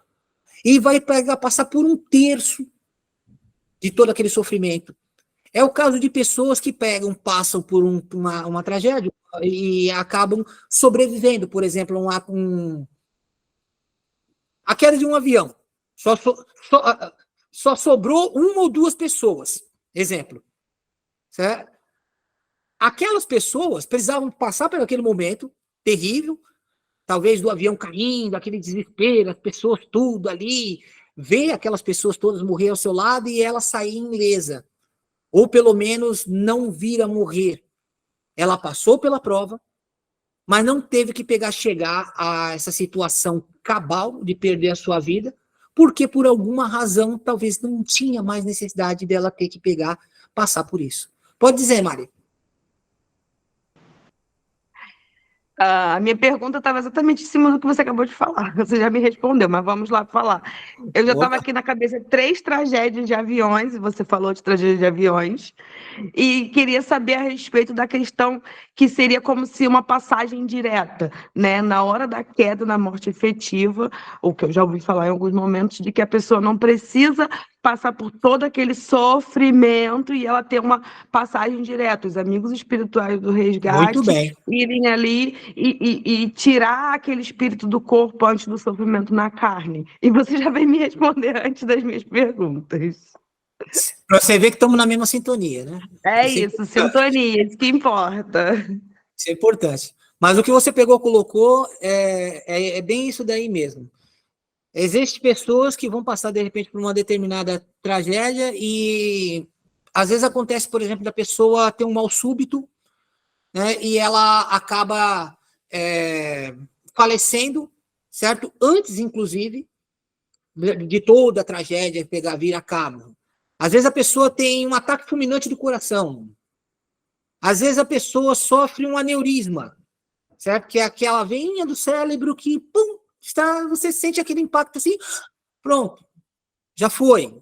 e vai passar por 1/3 de todo aquele sofrimento. É o caso de pessoas que passam por uma tragédia e acabam sobrevivendo, por exemplo, a queda de um avião. Só sobrou 1 ou 2 pessoas. Exemplo. Certo? Aquelas pessoas precisavam passar por aquele momento terrível, talvez do avião caindo, aquele desespero, as pessoas tudo ali, ver aquelas pessoas todas morrer ao seu lado e ela sair ilesa. Ou pelo menos não vir a morrer. Ela passou pela prova, mas não teve que chegar a essa situação cabal de perder a sua vida, porque por alguma razão talvez não tinha mais necessidade dela ter que passar por isso. Pode dizer, Mari. A minha pergunta estava exatamente em cima do que você acabou de falar. Você já me respondeu, mas vamos lá falar. Eu já estava aqui na cabeça 3 tragédias de aviões, e você falou de tragédia de aviões, e queria saber a respeito da questão que seria como se uma passagem direta, né? Na hora da queda, na morte efetiva, o que eu já ouvi falar em alguns momentos, de que a pessoa não precisa passar por todo aquele sofrimento e ela ter uma passagem direta. Os amigos espirituais do resgate irem ali e tirar aquele espírito do corpo antes do sofrimento na carne. E você já vem me responder antes das minhas perguntas. Para você ver que estamos na mesma sintonia, né? Isso, sintonia, isso que importa. Isso é importante. Mas o que você colocou, é bem isso daí mesmo. Existem pessoas que vão passar, de repente, por uma determinada tragédia e, às vezes, acontece, por exemplo, da pessoa ter um mal súbito, né, e ela acaba falecendo, certo? Antes, inclusive, de toda a tragédia vir a cabo. Às vezes, a pessoa tem um ataque fulminante do coração. Às vezes, a pessoa sofre um aneurisma, certo? Que é aquela veinha do cérebro que, pum, você sente aquele impacto assim, pronto, já foi,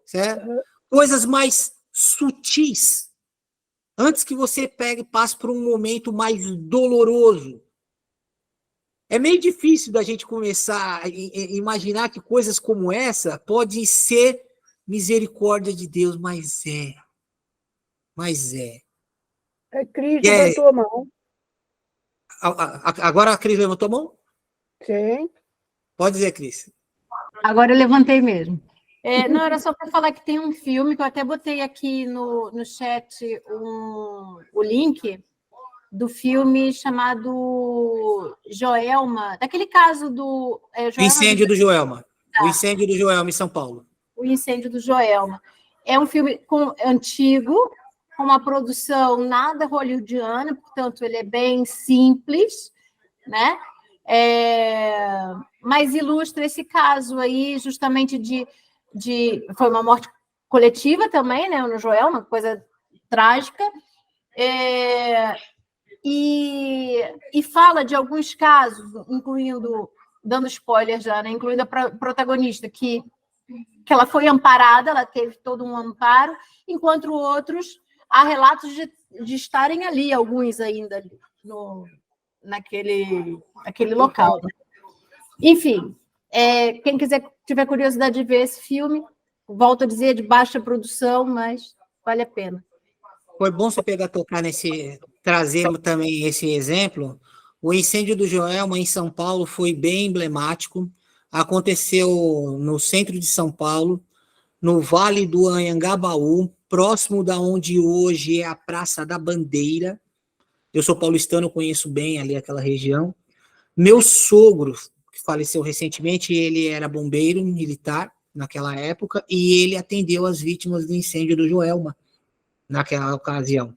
certo? Coisas mais sutis, antes que você passe por um momento mais doloroso. É meio difícil da gente começar a imaginar que coisas como essa podem ser misericórdia de Deus, mas é. A Cris levantou a mão. Agora a Cris levantou a mão? Sim. Pode dizer, Cris. Agora eu levantei mesmo. Não, era só para falar que tem um filme que eu até botei aqui no chat o link do filme chamado Joelma, daquele caso do... Incêndio do Joelma. O incêndio do Joelma em São Paulo. O incêndio do Joelma. É um filme antigo, com uma produção nada hollywoodiana, portanto, ele é bem simples, né? Mas ilustra esse caso aí, justamente foi uma morte coletiva também, né, no Joel, uma coisa trágica, e fala de alguns casos, incluindo, dando spoiler já, né, incluindo a protagonista, que ela foi amparada, ela teve todo um amparo, enquanto outros, há relatos de estarem ali, alguns ainda naquele local. Enfim, quem tiver curiosidade de ver esse filme, volto a dizer, de baixa produção, mas vale a pena. Foi bom você trazer também esse exemplo. O incêndio do Joelma em São Paulo foi bem emblemático. Aconteceu no centro de São Paulo, no Vale do Anhangabaú, próximo da onde hoje é a Praça da Bandeira. Eu sou paulistano, conheço bem ali aquela região. Meu sogro que faleceu recentemente, ele era bombeiro militar naquela época, e ele atendeu as vítimas do incêndio do Joelma naquela ocasião.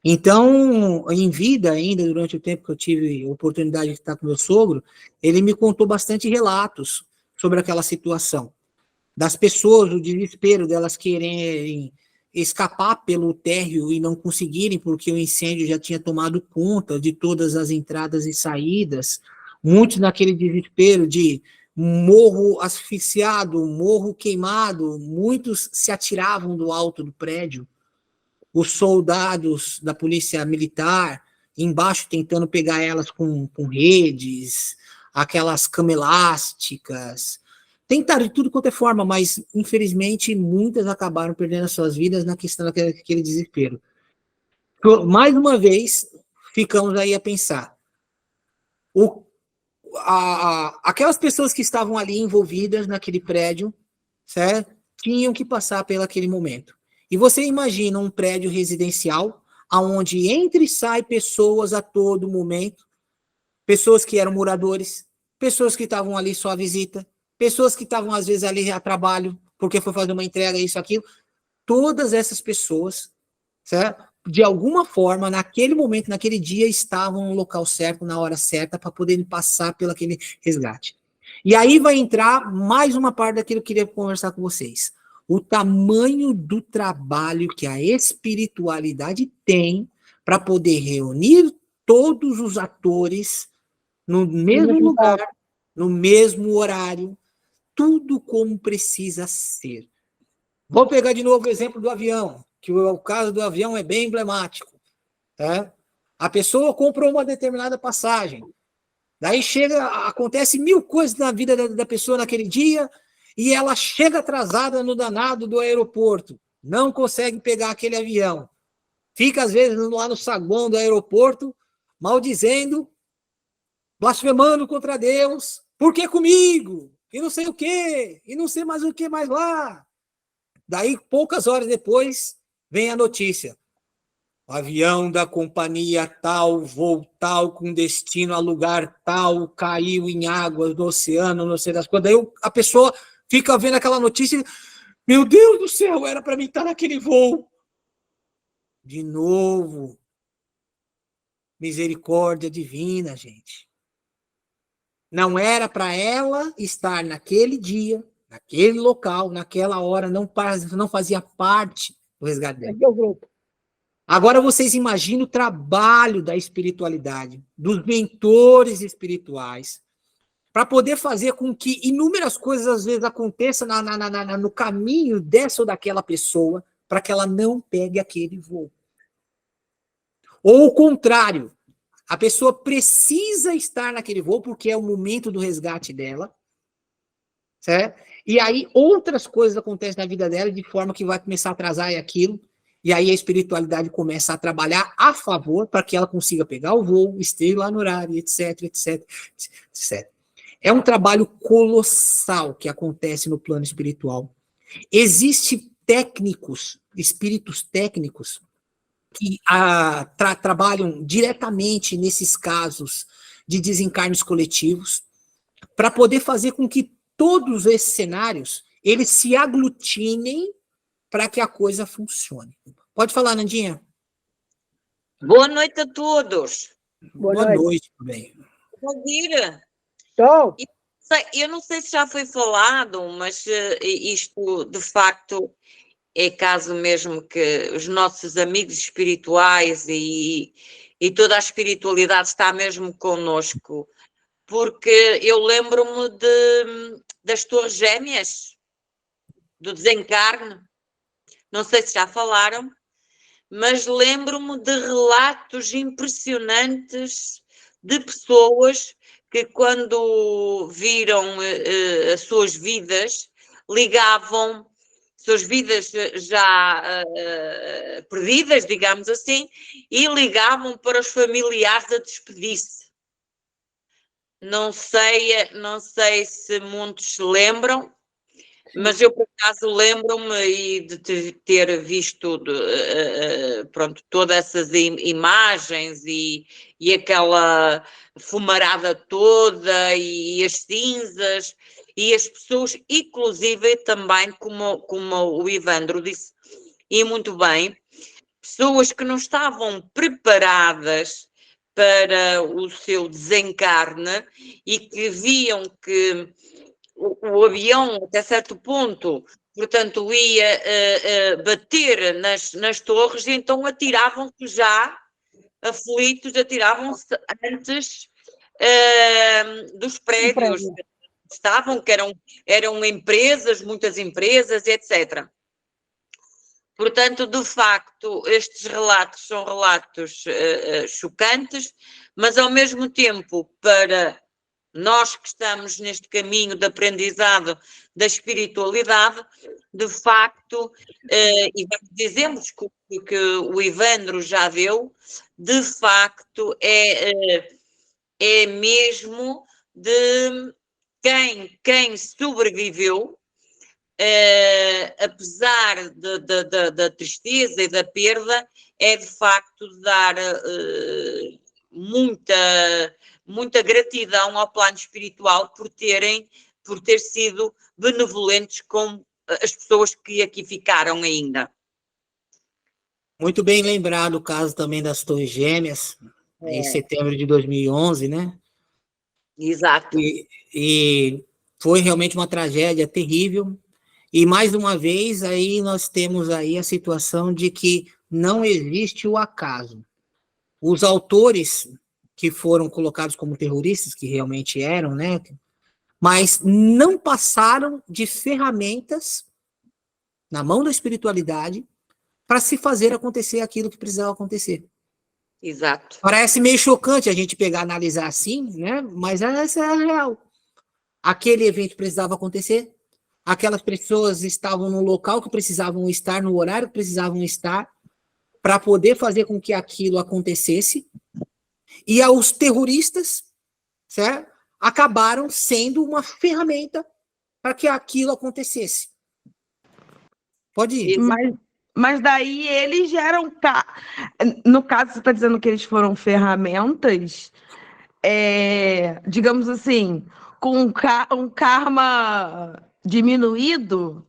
Então, em vida ainda, durante o tempo que eu tive a oportunidade de estar com meu sogro, ele me contou bastante relatos sobre aquela situação. Das pessoas, o desespero delas quererem escapar pelo térreo e não conseguirem, porque o incêndio já tinha tomado conta de todas as entradas e saídas. Muitos naquele desespero de morro asfixiado, morro queimado, muitos se atiravam do alto do prédio. Os soldados da polícia militar embaixo tentando pegar elas com redes, aquelas camas elásticas. Tentaram de tudo quanto é forma, mas infelizmente muitas acabaram perdendo as suas vidas na questão daquele desespero. Mais uma vez, ficamos aí a pensar. Aquelas pessoas que estavam ali envolvidas naquele prédio, certo? Tinham que passar pelo aquele momento. E você imagina um prédio residencial, onde entra e sai pessoas a todo momento, pessoas que eram moradores, pessoas que estavam ali só à visita, pessoas que estavam às vezes ali a trabalho, porque foi fazer uma entrega, isso, aquilo. Todas essas pessoas, certo? De alguma forma, naquele momento, naquele dia, estavam no local certo, na hora certa, para poderem passar pelo aquele resgate. E aí vai entrar mais uma parte daquilo que eu queria conversar com vocês. O tamanho do trabalho que a espiritualidade tem para poder reunir todos os atores no mesmo lugar, no mesmo horário, tudo como precisa ser. Vou pegar de novo o exemplo do avião, que o caso do avião é bem emblemático. Tá? A pessoa comprou uma determinada passagem, daí acontece 1000 coisas na vida da pessoa naquele dia, e ela chega atrasada no danado do aeroporto, não consegue pegar aquele avião, fica às vezes lá no saguão do aeroporto, maldizendo, blasfemando contra Deus, por que comigo? E não sei o quê, e não sei mais o que mais lá. Daí, poucas horas depois, vem a notícia. O avião da companhia tal, voo tal, com destino a lugar tal, caiu em águas do oceano, não sei das coisas. Daí a pessoa fica vendo aquela notícia e, meu Deus do céu, era para mim estar naquele voo. De novo. Misericórdia divina, gente. Não era para ela estar naquele dia, naquele local, naquela hora, não fazia parte do resgate dela. Agora vocês imaginam o trabalho da espiritualidade, dos mentores espirituais, para poder fazer com que inúmeras coisas às vezes aconteçam no caminho dessa ou daquela pessoa, para que ela não pegue aquele voo. Ou o contrário, a pessoa precisa estar naquele voo porque é o momento do resgate dela, certo? E aí outras coisas acontecem na vida dela de forma que vai começar a atrasar aquilo, e aí a espiritualidade começa a trabalhar a favor para que ela consiga pegar o voo, esteja lá no horário, etc, etc, etc. É um trabalho colossal que acontece no plano espiritual. Existem técnicos, espíritos técnicos, que trabalham diretamente nesses casos de desencarnes coletivos, para poder fazer com que todos esses cenários, eles se aglutinem para que a coisa funcione. Pode falar, Nandinha. Boa noite a todos. Boa noite, bem. Ouvir? Estou. Eu não sei se já foi falado, mas isto, de facto, é caso mesmo que os nossos amigos espirituais e toda a espiritualidade está mesmo connosco, porque eu lembro-me das Torres Gêmeas, do desencarne, não sei se já falaram, mas lembro-me de relatos impressionantes de pessoas que quando viram as suas vidas, ligavam suas vidas já perdidas, digamos assim, e ligavam para os familiares a despedir-se. Não sei se muitos se lembram, Mas eu, por acaso, lembro-me de ter visto pronto, todas essas imagens e aquela fumarada toda e as cinzas e as pessoas, inclusive também, como o Ivandro disse, e muito bem, pessoas que não estavam preparadas para o seu desencarne e que viam que o avião, até certo ponto, portanto, ia bater nas torres, e então atiravam-se já, aflitos, atiravam-se antes dos prédios que estavam, que eram empresas, muitas empresas, etc. Portanto, de facto, estes relatos são relatos chocantes, mas ao mesmo tempo, para nós que estamos neste caminho de aprendizado da espiritualidade, de facto, e dizemos que o Ivandro já deu, de facto, é mesmo de quem sobreviveu, apesar da tristeza e da perda, é de facto dar muita gratidão ao plano espiritual por ter sido benevolentes com as pessoas que aqui ficaram ainda. Muito bem lembrado o caso também das Torres Gêmeas, em setembro de 2011, né? Exato. E foi realmente uma tragédia terrível. E mais uma vez aí nós temos aí a situação de que não existe o acaso. Os autores que foram colocados como terroristas, que realmente eram, né? Mas não passaram de ferramentas na mão da espiritualidade para se fazer acontecer aquilo que precisava acontecer. Exato. Parece meio chocante a gente pegar, analisar assim, né? Mas essa é a real. Aquele evento precisava acontecer, aquelas pessoas estavam no local que precisavam estar, no horário que precisavam estar, para poder fazer com que aquilo acontecesse. E os terroristas, certo? Acabaram sendo uma ferramenta para que aquilo acontecesse. Pode ir. Mas daí eles geram... No caso, você está dizendo que eles foram ferramentas, digamos assim, com um karma diminuído,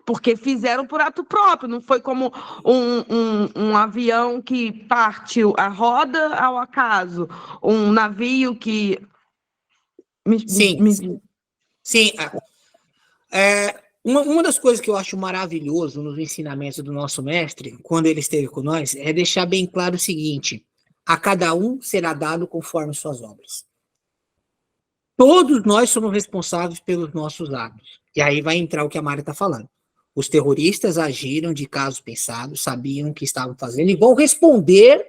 porque fizeram por ato próprio, não foi como um avião que partiu a roda ao acaso, um navio que... Sim. Uma das coisas que eu acho maravilhoso nos ensinamentos do nosso mestre, quando ele esteve com nós, é deixar bem claro o seguinte: a cada um será dado conforme suas obras. Todos nós somos responsáveis pelos nossos atos. E aí vai entrar o que a Mari está falando. Os terroristas agiram de caso pensado, sabiam o que estavam fazendo e vão responder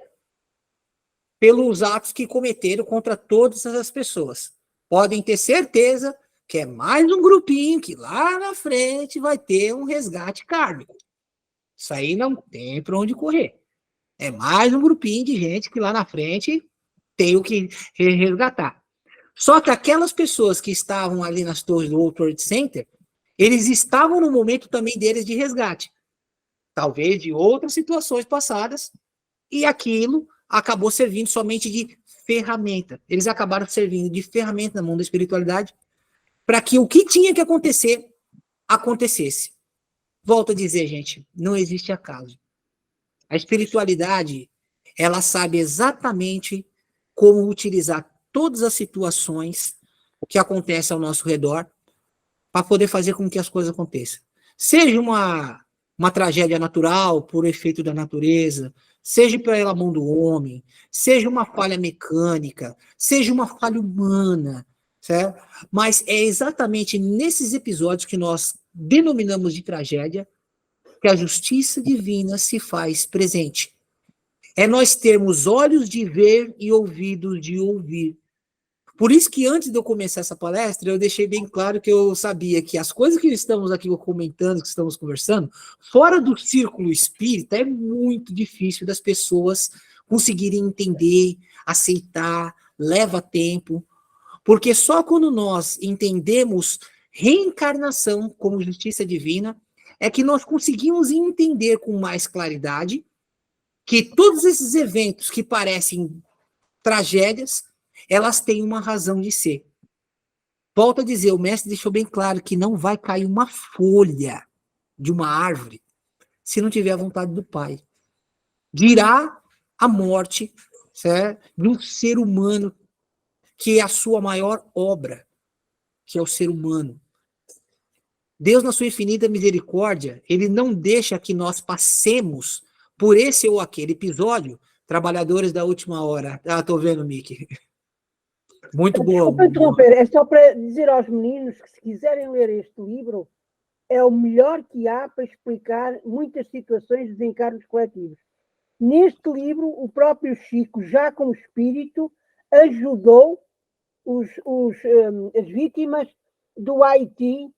pelos atos que cometeram contra todas as pessoas. Podem ter certeza que é mais um grupinho que lá na frente vai ter um resgate kármico. Isso aí não tem para onde correr. É mais um grupinho de gente que lá na frente tem o que resgatar. Só que aquelas pessoas que estavam ali nas torres do World Trade Center, eles estavam no momento também deles de resgate. Talvez de outras situações passadas, e aquilo acabou servindo somente de ferramenta. Eles acabaram servindo de ferramenta na mão da espiritualidade para que o que tinha que acontecer, acontecesse. Volto a dizer, gente, não existe acaso. A espiritualidade, ela sabe exatamente como utilizar todas as situações que acontecem ao nosso redor para poder fazer com que as coisas aconteçam. Seja uma tragédia natural, por efeito da natureza, seja pela mão do homem, seja uma falha mecânica, seja uma falha humana, certo? Mas é exatamente nesses episódios que nós denominamos de tragédia que a justiça divina se faz presente. É nós termos olhos de ver e ouvidos de ouvir. Por isso que antes de eu começar essa palestra, eu deixei bem claro que eu sabia que as coisas que estamos aqui comentando, que estamos conversando, fora do círculo espírita, é muito difícil das pessoas conseguirem entender, aceitar, leva tempo. Porque só quando nós entendemos reencarnação como justiça divina, é que nós conseguimos entender com mais claridade que todos esses eventos que parecem tragédias, elas têm uma razão de ser. Volto a dizer, o mestre deixou bem claro que não vai cair uma folha de uma árvore se não tiver a vontade do Pai. Dirá a morte, certo, de um ser humano, que é a sua maior obra, que é o ser humano. Deus, na sua infinita misericórdia, ele não deixa que nós passemos por esse ou aquele episódio. Trabalhadores da última hora. Ah, tô vendo, Mickey. Muito bom. Desculpa interromper, é só para dizer aos meninos que se quiserem ler este livro, é o melhor que há para explicar muitas situações de desencarnos coletivos. Neste livro, o próprio Chico, já como espírito, ajudou as vítimas do Haiti,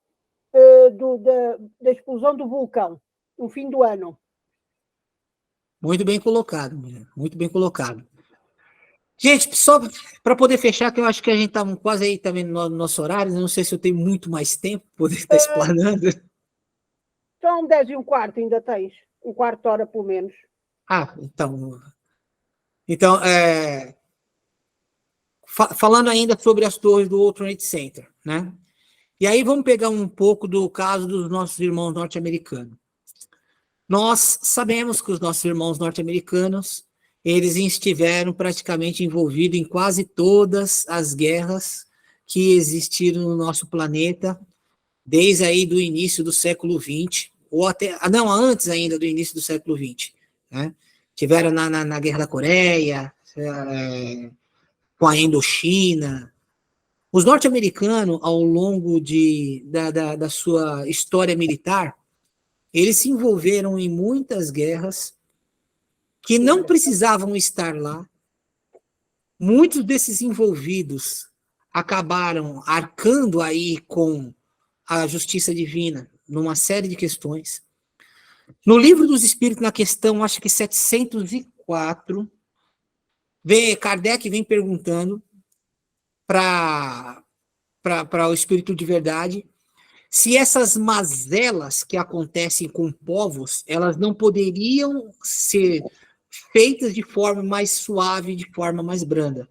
da explosão do vulcão, no fim do ano. Muito bem colocado, muito bem colocado. Gente, só para poder fechar, que eu acho que a gente está quase aí também no nosso horário, não sei se eu tenho muito mais tempo para poder estar explanando. São 10h15, ainda tens. Um quarto de hora, pelo menos. Ah, então falando ainda sobre as torres do World Trade Center, né? E aí vamos pegar um pouco do caso dos nossos irmãos norte-americanos. Nós sabemos que os nossos irmãos norte-americanos, eles estiveram praticamente envolvidos em quase todas as guerras que existiram no nosso planeta, desde aí do início do século XX, ou até, não, antes ainda do início do século XX, né? Tiveram na Guerra da Coreia, com a Indochina. Os norte-americanos, ao longo da sua história militar, eles se envolveram em muitas guerras que não precisavam estar lá. Muitos desses envolvidos acabaram arcando aí com a justiça divina numa série de questões. No Livro dos Espíritos, na questão, acho que 704, Kardec vem perguntando para o Espírito de Verdade se essas mazelas que acontecem com povos, elas não poderiam ser feitas de forma mais suave, de forma mais branda.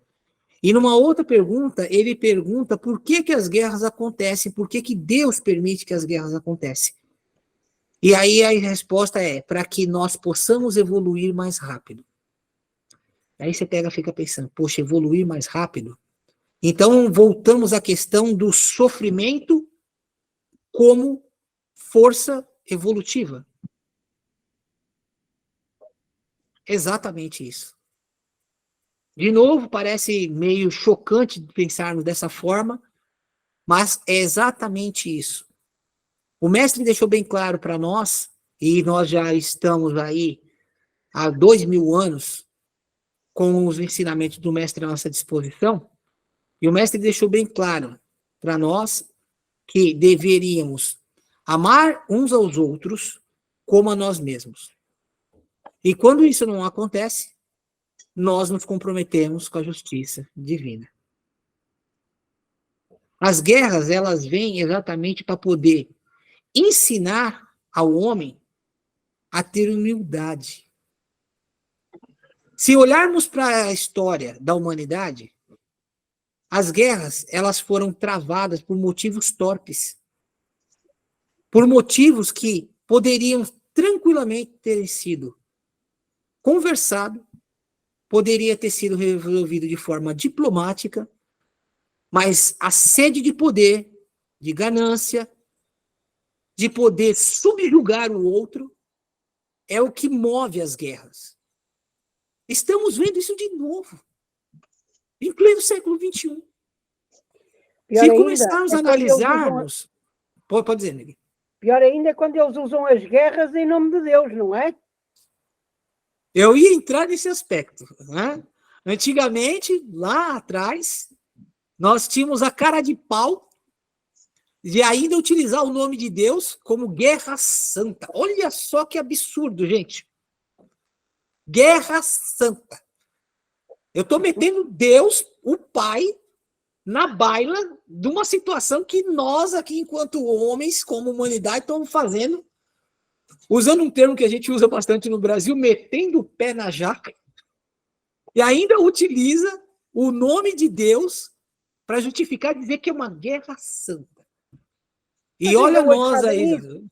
E numa outra pergunta, ele pergunta por que as guerras acontecem, por que Deus permite que as guerras aconteçam. E aí a resposta é para que nós possamos evoluir mais rápido. Aí você fica pensando, poxa, evoluir mais rápido? Então voltamos à questão do sofrimento como força evolutiva. Exatamente isso. De novo, parece meio chocante pensarmos dessa forma, mas é exatamente isso. O mestre deixou bem claro para nós, e nós já estamos aí há 2000 anos com os ensinamentos do mestre à nossa disposição, e o mestre deixou bem claro para nós que deveríamos amar uns aos outros como a nós mesmos. E quando isso não acontece, nós nos comprometemos com a justiça divina. As guerras, elas vêm exatamente para poder ensinar ao homem a ter humildade. Se olharmos para a história da humanidade, as guerras, elas foram travadas por motivos torpes. Por motivos que poderiam tranquilamente ter sido conversado, poderia ter sido resolvido de forma diplomática, mas a sede de poder, de ganância, de poder subjugar o outro, é o que move as guerras. Estamos vendo isso de novo, em pleno século XXI. Se começarmos a analisarmos... Pode dizer, Negri. Pior ainda é quando eles usam as guerras em nome de Deus, não é? Eu ia entrar nesse aspecto, né? Antigamente, lá atrás, nós tínhamos a cara de pau de ainda utilizar o nome de Deus como Guerra Santa. Olha só que absurdo, gente. Guerra Santa. Eu estou metendo Deus, o Pai, na baila de uma situação que nós aqui, enquanto homens, como humanidade, estamos fazendo, usando um termo que a gente usa bastante no Brasil, metendo o pé na jaca, e ainda utiliza o nome de Deus para justificar dizer que é uma guerra santa. E Mas olha ainda hoje nós fazem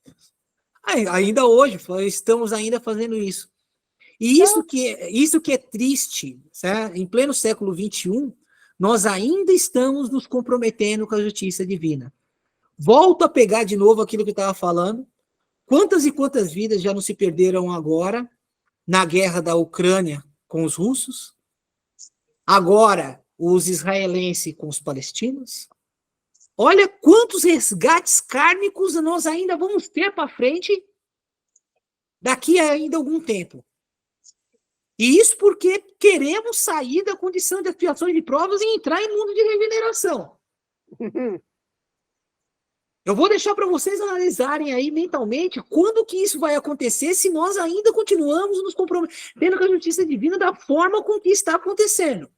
aí, ainda hoje, estamos ainda fazendo isso. E isso que é triste, certo? Em pleno século XXI, nós ainda estamos nos comprometendo com a justiça divina. Volto a pegar de novo aquilo que eu estava falando. Quantas e quantas vidas já não se perderam agora na guerra da Ucrânia com os russos? Agora, os israelenses com os palestinos? Olha quantos resgates kármicos nós ainda vamos ter para frente daqui a ainda algum tempo. E isso porque queremos sair da condição de expiações de provas e entrar em mundo de regeneração. Eu vou deixar para vocês analisarem aí mentalmente quando que isso vai acontecer se nós ainda continuamos nos comprometendo com a justiça divina da forma com que está acontecendo.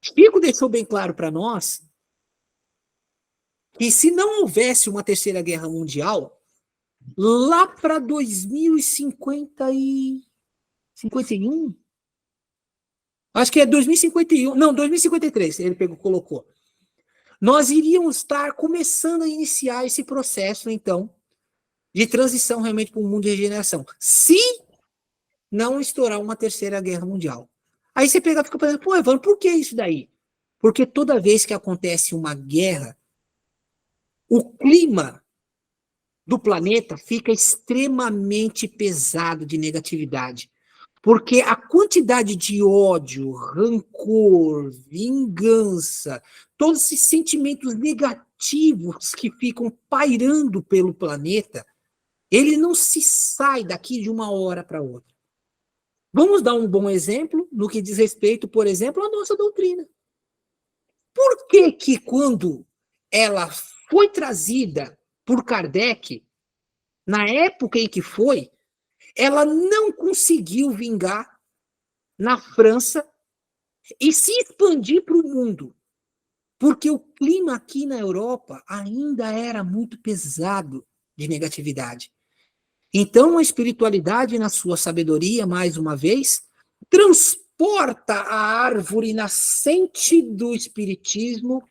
Chico deixou bem claro para nós que se não houvesse uma terceira guerra mundial, lá para 2051, acho que é 2051, não, 2053, ele colocou. Nós iríamos estar começando a iniciar esse processo, então, de transição realmente para um mundo de regeneração, se não estourar uma terceira guerra mundial. Aí você fica pensando, pô, Evandro, por que isso daí? Porque toda vez que acontece uma guerra, o clima do planeta fica extremamente pesado de negatividade. Porque a quantidade de ódio, rancor, vingança, todos esses sentimentos negativos que ficam pairando pelo planeta, ele não se sai daqui de uma hora para outra. Vamos dar um bom exemplo no que diz respeito, por exemplo, à nossa doutrina. Por que que quando ela foi trazida por Kardec, na época em que foi, ela não conseguiu vingar na França e se expandir para o mundo? Porque o clima aqui na Europa ainda era muito pesado de negatividade. Então, a espiritualidade, na sua sabedoria, mais uma vez, transporta a árvore nascente do espiritismo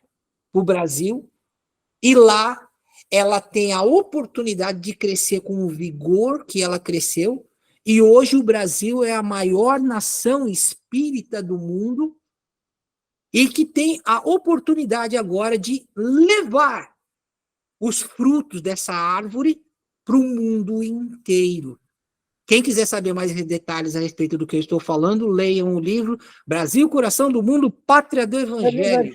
para o Brasil, e lá ela tem a oportunidade de crescer com o vigor que ela cresceu, e hoje o Brasil é a maior nação espírita do mundo, e que tem a oportunidade agora de levar os frutos dessa árvore para o mundo inteiro. Quem quiser saber mais detalhes a respeito do que eu estou falando, leiam o livro Brasil, Coração do Mundo, Pátria do Evangelho.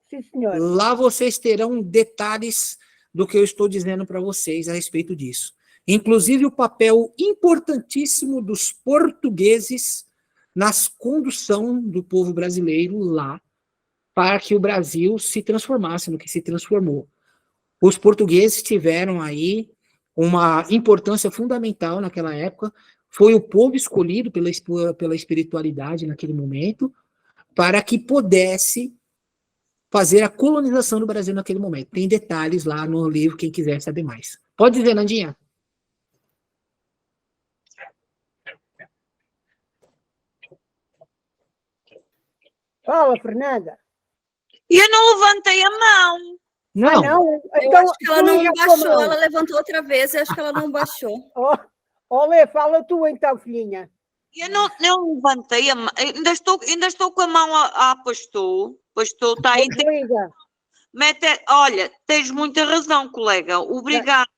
Sim, senhor. Lá vocês terão detalhes do que eu estou dizendo para vocês a respeito disso. Inclusive o papel importantíssimo dos portugueses na condução do povo brasileiro lá, para que o Brasil se transformasse no que se transformou. Os portugueses tiveram aí uma importância fundamental naquela época, foi o povo escolhido pela espiritualidade naquele momento, para que pudesse fazer a colonização do Brasil naquele momento. Tem detalhes lá no livro, quem quiser saber mais. Pode dizer, Nandinha. Fala, Fernanda. Eu não levantei a mão. Não. Não? Eu Então, acho que ela não baixou, ela levantou outra vez, eu acho que ela não baixou. Olê, fala tu então, filhinha. Eu não levantei a mão. Ainda estou com a mão a pastor. Pastor está aí. Desliga. Olha, tens muita razão, colega. Obrigada.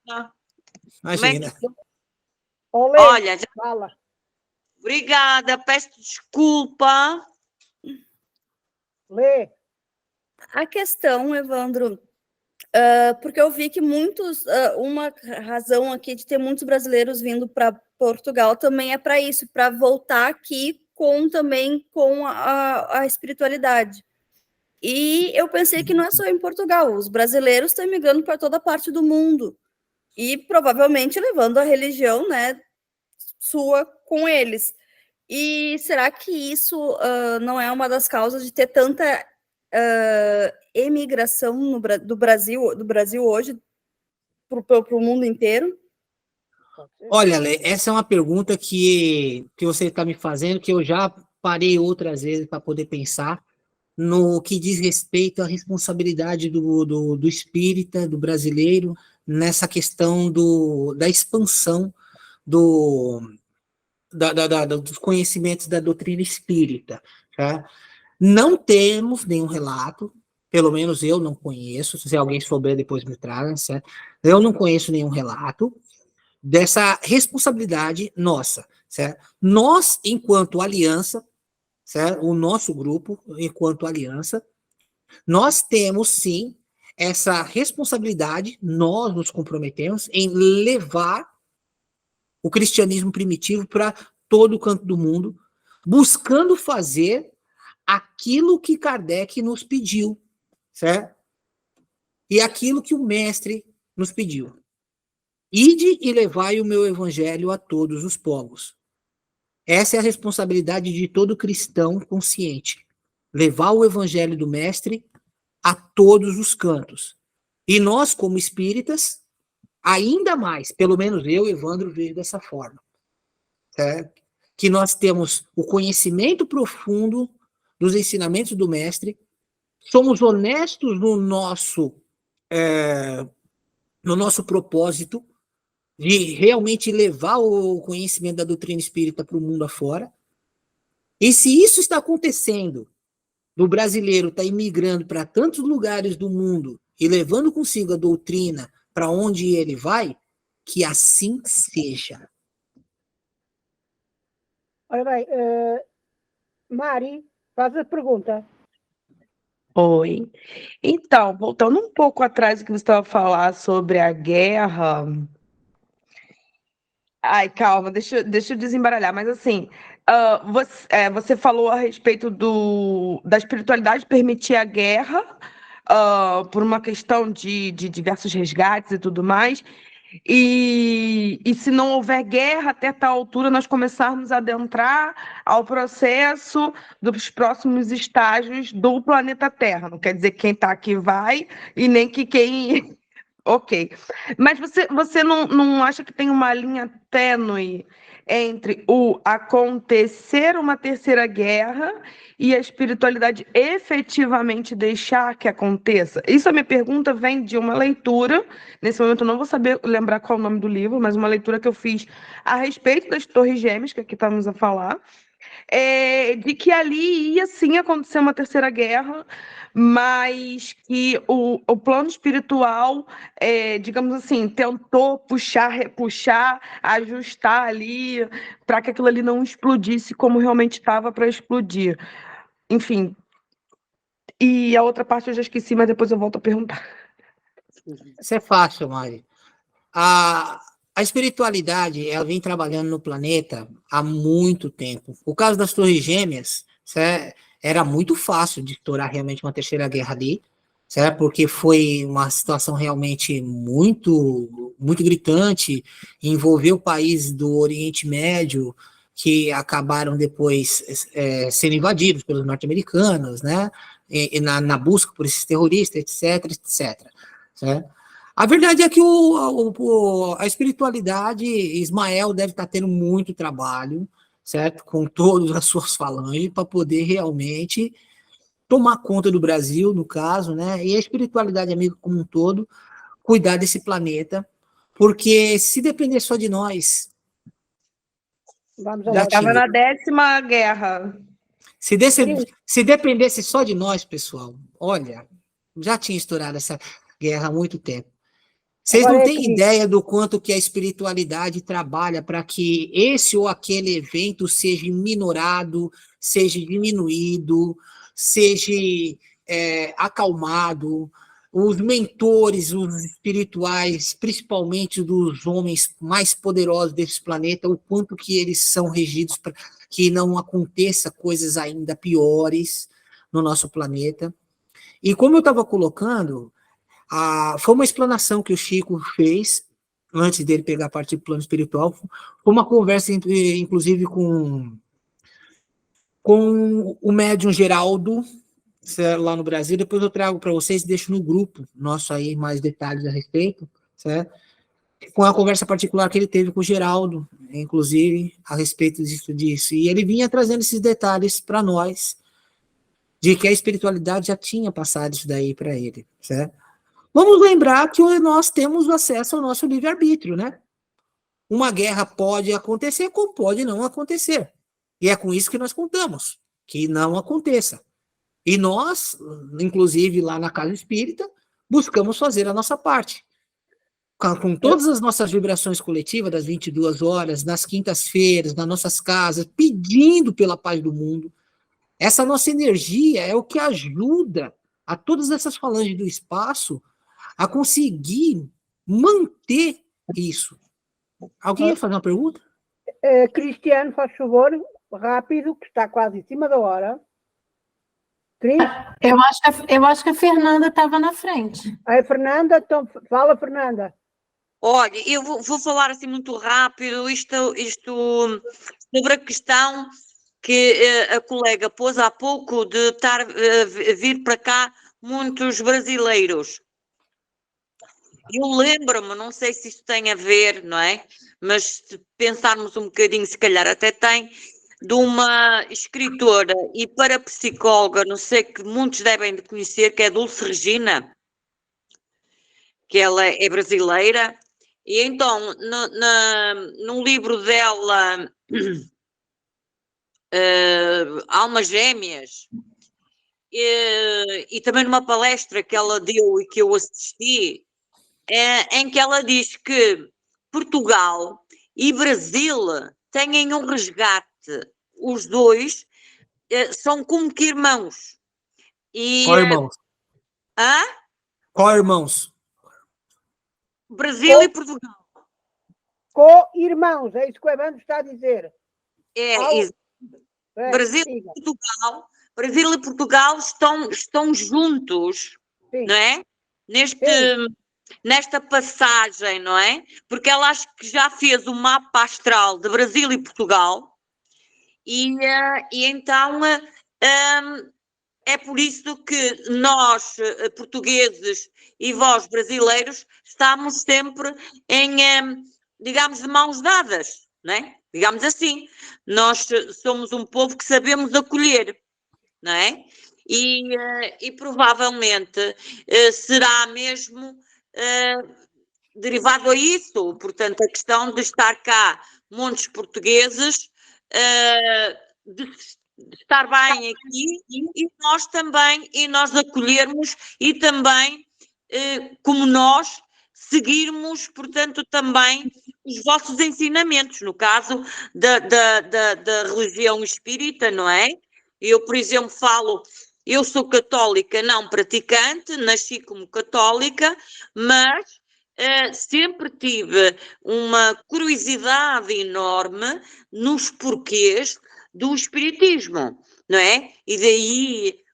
Imagina. Olê, Olha, fala. obrigada. Peço desculpa. Lê. A questão, Evandro, porque eu vi que muitos, uma razão aqui de ter muitos brasileiros vindo para Portugal também é para isso, para voltar aqui também com a espiritualidade. E eu pensei que não é só em Portugal, os brasileiros estão migrando para toda parte do mundo e provavelmente levando a religião, né, sua com eles. E será que isso não é uma das causas de ter tanta emigração do Brasil hoje para o mundo inteiro? Olha, Lê, essa é uma pergunta que você está me fazendo, que eu já parei outras vezes para poder pensar no que diz respeito à responsabilidade do espírita, do brasileiro, nessa questão da expansão dos conhecimentos da doutrina espírita. Tá? Não temos nenhum relato, pelo menos eu não conheço, se alguém souber depois me traga, certo? Eu não conheço nenhum relato dessa responsabilidade nossa, certo? Nós, enquanto aliança, certo? O nosso grupo, enquanto aliança, nós temos, sim, essa responsabilidade, nós nos comprometemos em levar o cristianismo primitivo para todo o canto do mundo, buscando fazer aquilo que Kardec nos pediu, certo? E aquilo que o mestre nos pediu. Ide e levai o meu evangelho a todos os povos. Essa é a responsabilidade de todo cristão consciente. Levar o evangelho do mestre a todos os cantos. E nós, como espíritas, ainda mais, pelo menos eu, Evandro, vejo dessa forma. Certo? Que nós temos o conhecimento profundo dos ensinamentos do mestre, somos honestos no nosso propósito, de realmente levar o conhecimento da doutrina espírita para o mundo afora. E se isso está acontecendo, do brasileiro estar imigrando para tantos lugares do mundo e levando consigo a doutrina para onde ele vai, que assim seja. Ora bem, Mari, faz a pergunta. Oi. Então, voltando um pouco atrás do que você estava a falar sobre a guerra. Ai, calma, deixa eu desembaralhar, mas assim, você falou a respeito da espiritualidade permitir a guerra, por uma questão de diversos resgates e tudo mais, e se não houver guerra até tal altura, nós começarmos a adentrar ao processo dos próximos estágios do planeta Terra. Não quer dizer que quem está aqui vai, e nem que quem... Ok. Mas você não acha que tem uma linha tênue entre o acontecer uma terceira guerra e a espiritualidade efetivamente deixar que aconteça? Isso, a minha pergunta vem de uma leitura, nesse momento eu não vou saber lembrar qual é o nome do livro, mas uma leitura que eu fiz a respeito das Torres Gêmeas, que aqui estamos a falar, de que ali ia sim acontecer uma terceira guerra, mas que o plano espiritual, digamos assim, tentou puxar, repuxar, ajustar ali, para que aquilo ali não explodisse como realmente estava para explodir. Enfim. E a outra parte eu já esqueci, mas depois eu volto a perguntar. Isso é fácil, Mari. A espiritualidade, ela vem trabalhando no planeta há muito tempo. O caso das Torres Gêmeas, certo? Era muito fácil de estourar realmente uma terceira guerra ali, certo? Porque foi uma situação realmente muito, muito gritante, envolveu países do Oriente Médio, que acabaram depois sendo invadidos pelos norte-americanos, né? Na busca por esses terroristas, etc, etc. Certo? A verdade é que a espiritualidade, Ismael deve estar tendo muito trabalho, certo? Com todas as suas falanges, para poder realmente tomar conta do Brasil, no caso, né? E a espiritualidade amiga como um todo, cuidar desse planeta, porque se depender só de nós... Já estava na 10ª guerra. Se dependesse só de nós, pessoal, olha, já tinha estourado essa guerra há muito tempo. Vocês não têm ideia do quanto que a espiritualidade trabalha para que esse ou aquele evento seja minorado, seja diminuído, seja acalmado. Os mentores, os espirituais, principalmente dos homens mais poderosos desse planeta, o quanto que eles são regidos para que não aconteça coisas ainda piores no nosso planeta. E como eu estava colocando, foi uma explanação que o Chico fez, antes dele pegar a parte do plano espiritual, foi uma conversa, inclusive, com o médium Geraldo, lá no Brasil, depois eu trago para vocês, deixo no grupo nosso aí mais detalhes a respeito, certo? Com a conversa particular que ele teve com o Geraldo, inclusive, a respeito disso. E ele vinha trazendo esses detalhes para nós, de que a espiritualidade já tinha passado isso daí para ele, certo? Vamos lembrar que nós temos acesso ao nosso livre-arbítrio, né? Uma guerra pode acontecer, como pode não acontecer. E é com isso que nós contamos, que não aconteça. E nós, inclusive lá na Casa Espírita, buscamos fazer a nossa parte. Com todas as nossas vibrações coletivas, das 22 horas, nas quintas-feiras, nas nossas casas, pedindo pela paz do mundo. Essa nossa energia é o que ajuda a todas essas falanges do espaço a conseguir manter isso. Alguém ia fazer uma pergunta? Cristiano, faz favor, rápido, que está quase em cima da hora. Cris? Eu acho que a Fernanda estava na frente. Aí, Fernanda, então fala, Fernanda. Olha, eu vou falar assim muito rápido, isto sobre a questão que a colega pôs há pouco de vir para cá muitos brasileiros. Eu lembro-me, não sei se isto tem a ver, não é? Mas se pensarmos um bocadinho, se calhar até tem, de uma escritora e parapsicóloga, não sei, que muitos devem de conhecer, que é Dulce Regina, que ela é brasileira. E então, no livro dela, Almas Gêmeas, e também numa palestra que ela deu e que eu assisti, em que ela diz que Portugal e Brasil têm um resgate. Os dois são como que irmãos. Co-irmãos. Hã? Co-irmãos. Brasil e Portugal. Co-irmãos, é isso que o Evandro está a dizer. Brasil e Portugal estão juntos, sim, não é? Nesta passagem, não é? Porque ela acho que já fez o mapa astral de Brasil e Portugal e então é por isso que nós, portugueses e vós, brasileiros, estamos sempre digamos, de mãos dadas, não é? Digamos assim, nós somos um povo que sabemos acolher, não é? E provavelmente será mesmo derivado a isso, portanto, a questão de estar cá muitos portugueses, de estar bem aqui e nós também, e nós acolhermos e também, como nós, seguirmos, portanto, também os vossos ensinamentos, no caso da religião espírita, não é? Eu, por exemplo, eu sou católica não praticante, nasci como católica, mas sempre tive uma curiosidade enorme nos porquês do espiritismo, não é? E daí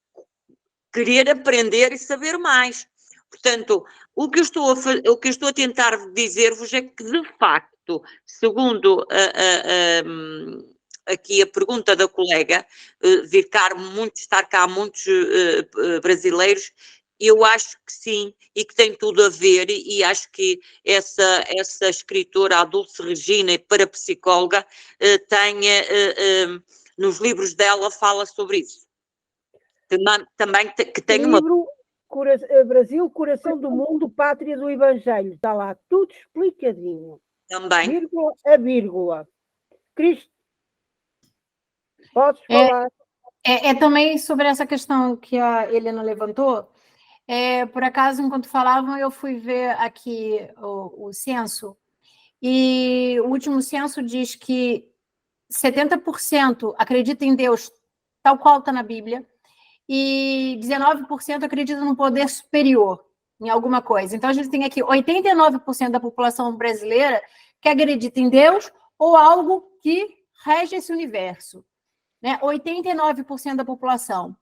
querer aprender e saber mais. Portanto, o que eu estou a tentar dizer-vos é que, de facto, segundo aqui a pergunta da colega, estar cá muitos brasileiros, eu acho que sim, e que tem tudo a ver, e acho que essa escritora, a Dulce Regina, e parapsicóloga, nos livros dela fala sobre isso. Também que tem uma... Brasil, coração do mundo, pátria do Evangelho. Está lá tudo explicadinho. Também. Vírgula a vírgula. Cristo, podes falar? Também sobre essa questão que a Helena levantou. Por acaso, enquanto falavam, eu fui ver aqui o censo, e o último censo diz que 70% acredita em Deus, tal qual está na Bíblia, e 19% acredita no poder superior, em alguma coisa. Então, a gente tem aqui 89% da população brasileira que acredita em Deus ou algo que rege esse universo. Né? 89% da população.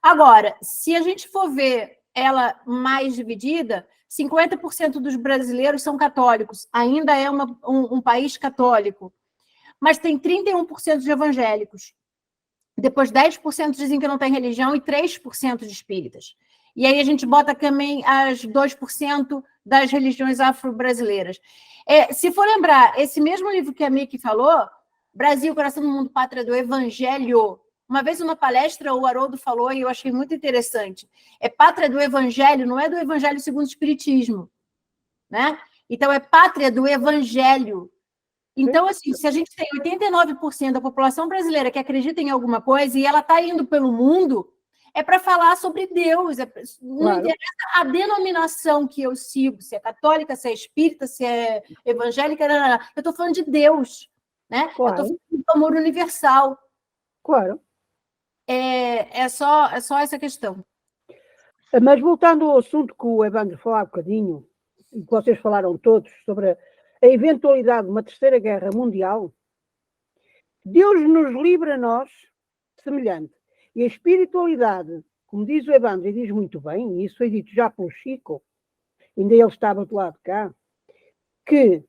Agora, se a gente for ver ela mais dividida, 50% dos brasileiros são católicos, ainda é um país católico, mas tem 31% de evangélicos. Depois 10% dizem que não tem religião e 3% de espíritas. E aí a gente bota também as 2% das religiões afro-brasileiras. Se for lembrar, esse mesmo livro que a Miki falou, Brasil, Coração do Mundo, Pátria do Evangelho, uma vez numa palestra o Haroldo falou e eu achei muito interessante. É pátria do Evangelho, não é do Evangelho segundo o Espiritismo, né? Então é pátria do Evangelho. Então, assim, se a gente tem 89% da população brasileira que acredita em alguma coisa e ela está indo pelo mundo, é para falar sobre Deus. Não interessa a denominação que eu sigo, se é católica, se é espírita, se é evangélica, eu estou falando de Deus, né? Eu estou falando do amor universal. Claro. É só essa questão. Mas voltando ao assunto que o Evandro falou há bocadinho, e que vocês falaram todos, sobre a eventualidade de uma terceira guerra mundial, Deus nos livra a nós semelhante. E a espiritualidade, como diz o Evandro, e diz muito bem, e isso foi dito já pelo Chico, ainda ele estava do lado de cá, que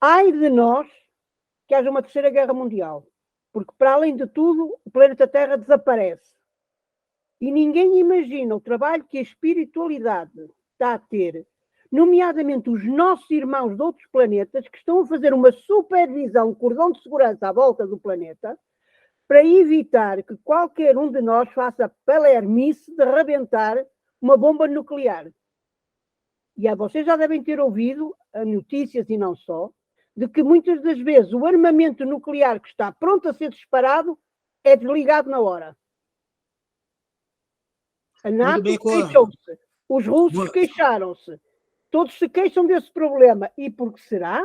ai de nós que haja uma terceira guerra mundial, porque para além de tudo o planeta Terra desaparece. E ninguém imagina o trabalho que a espiritualidade está a ter, nomeadamente os nossos irmãos de outros planetas que estão a fazer uma supervisão, cordão de segurança à volta do planeta, para evitar que qualquer um de nós faça palermice de rebentar uma bomba nuclear. E vocês já devem ter ouvido notícias, e não só, de que muitas das vezes o armamento nuclear que está pronto a ser disparado é desligado na hora. A NATO queixou-se, os russos queixaram-se, todos se queixam desse problema. E por que será?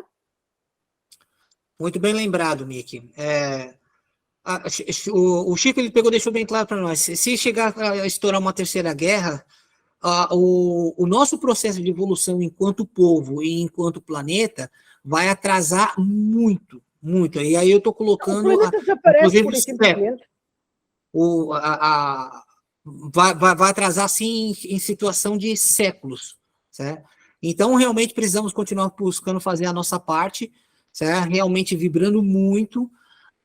Muito bem lembrado, Miki. O Chico ele deixou bem claro para nós. Se chegar a estourar uma terceira guerra, o nosso processo de evolução enquanto povo e enquanto planeta vai atrasar muito, muito. E aí eu estou colocando... O planeta desaparece por simplesmente. Vai atrasar, sim, em situação de séculos, certo? Então, realmente, precisamos continuar buscando fazer a nossa parte, certo? Realmente vibrando muito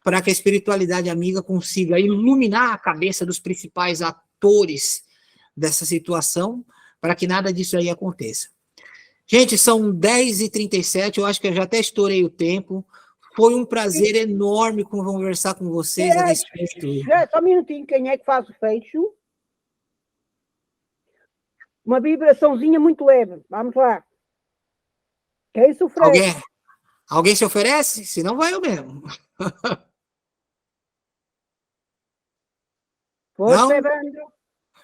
para que a espiritualidade amiga consiga iluminar a cabeça dos principais atores dessa situação, para que nada disso aí aconteça. Gente, são 10h37, eu acho que eu já até estourei o tempo. Foi um prazer enorme conversar com vocês a respeito. Só um minutinho, quem é que faz o fecho? Uma vibraçãozinha muito leve. Vamos lá. Quem se oferece? Alguém se oferece? Se não, vai eu mesmo. Não? Evandro?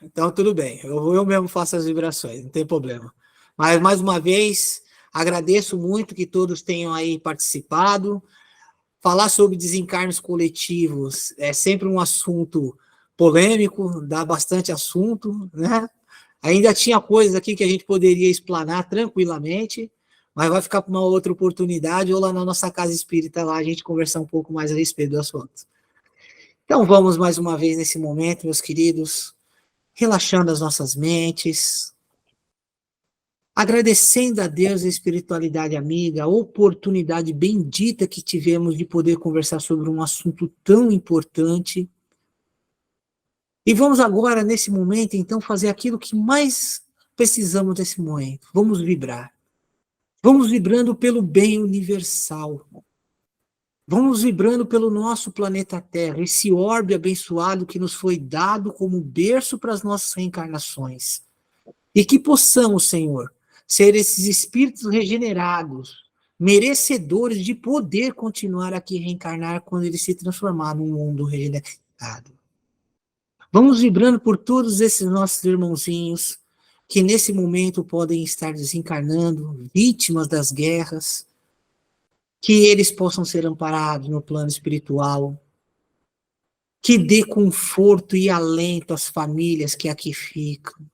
Então, tudo bem. Eu mesmo faço as vibrações, não tem problema. Mas, mais uma vez, agradeço muito que todos tenham aí participado. Falar sobre desencarnes coletivos é sempre um assunto polêmico, dá bastante assunto, né? Ainda tinha coisas aqui que a gente poderia explanar tranquilamente, mas vai ficar para uma outra oportunidade, ou lá na nossa casa espírita, lá a gente conversar um pouco mais a respeito do assunto. Então vamos mais uma vez nesse momento, meus queridos, relaxando as nossas mentes, agradecendo a Deus e a espiritualidade amiga, a oportunidade bendita que tivemos de poder conversar sobre um assunto tão importante. E vamos agora, nesse momento, então, fazer aquilo que mais precisamos nesse momento. Vamos vibrar. Vamos vibrando pelo bem universal. Vamos vibrando pelo nosso planeta Terra, esse orbe abençoado que nos foi dado como berço para as nossas reencarnações. E que possamos, Senhor, ser esses espíritos regenerados, merecedores de poder continuar aqui reencarnar quando ele se transformar num mundo regenerado. Vamos vibrando por todos esses nossos irmãozinhos que nesse momento podem estar desencarnando, vítimas das guerras, que eles possam ser amparados no plano espiritual, que dê conforto e alento às famílias que aqui ficam.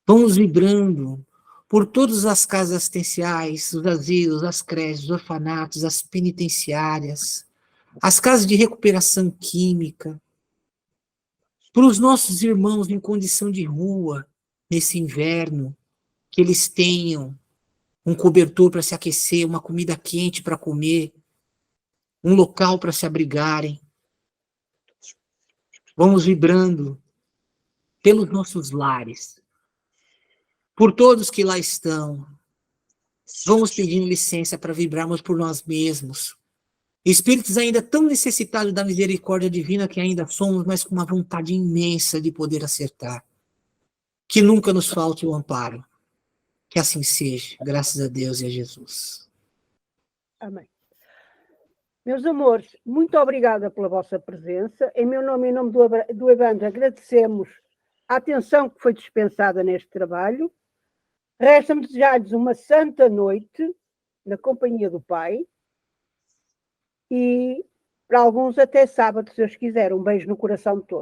Vamos vibrando por todas as casas assistenciais, os asilos, as creches, os orfanatos, as penitenciárias, as casas de recuperação química, para os nossos irmãos em condição de rua, nesse inverno, que eles tenham um cobertor para se aquecer, uma comida quente para comer, um local para se abrigarem. Vamos vibrando pelos nossos lares, por todos que lá estão. Vamos pedindo licença para vibrarmos por nós mesmos. Espíritos ainda tão necessitados da misericórdia divina que ainda somos, mas com uma vontade imensa de poder acertar. Que nunca nos falte o amparo. Que assim seja, graças a Deus e a Jesus. Amém. Meus amores, muito obrigada pela vossa presença. Em meu nome e em nome do Evandro, agradecemos a atenção que foi dispensada neste trabalho. Resta-me desejar-lhes uma santa noite na companhia do Pai e, para alguns, até sábado, se Deus quiser. Um beijo no coração de todos.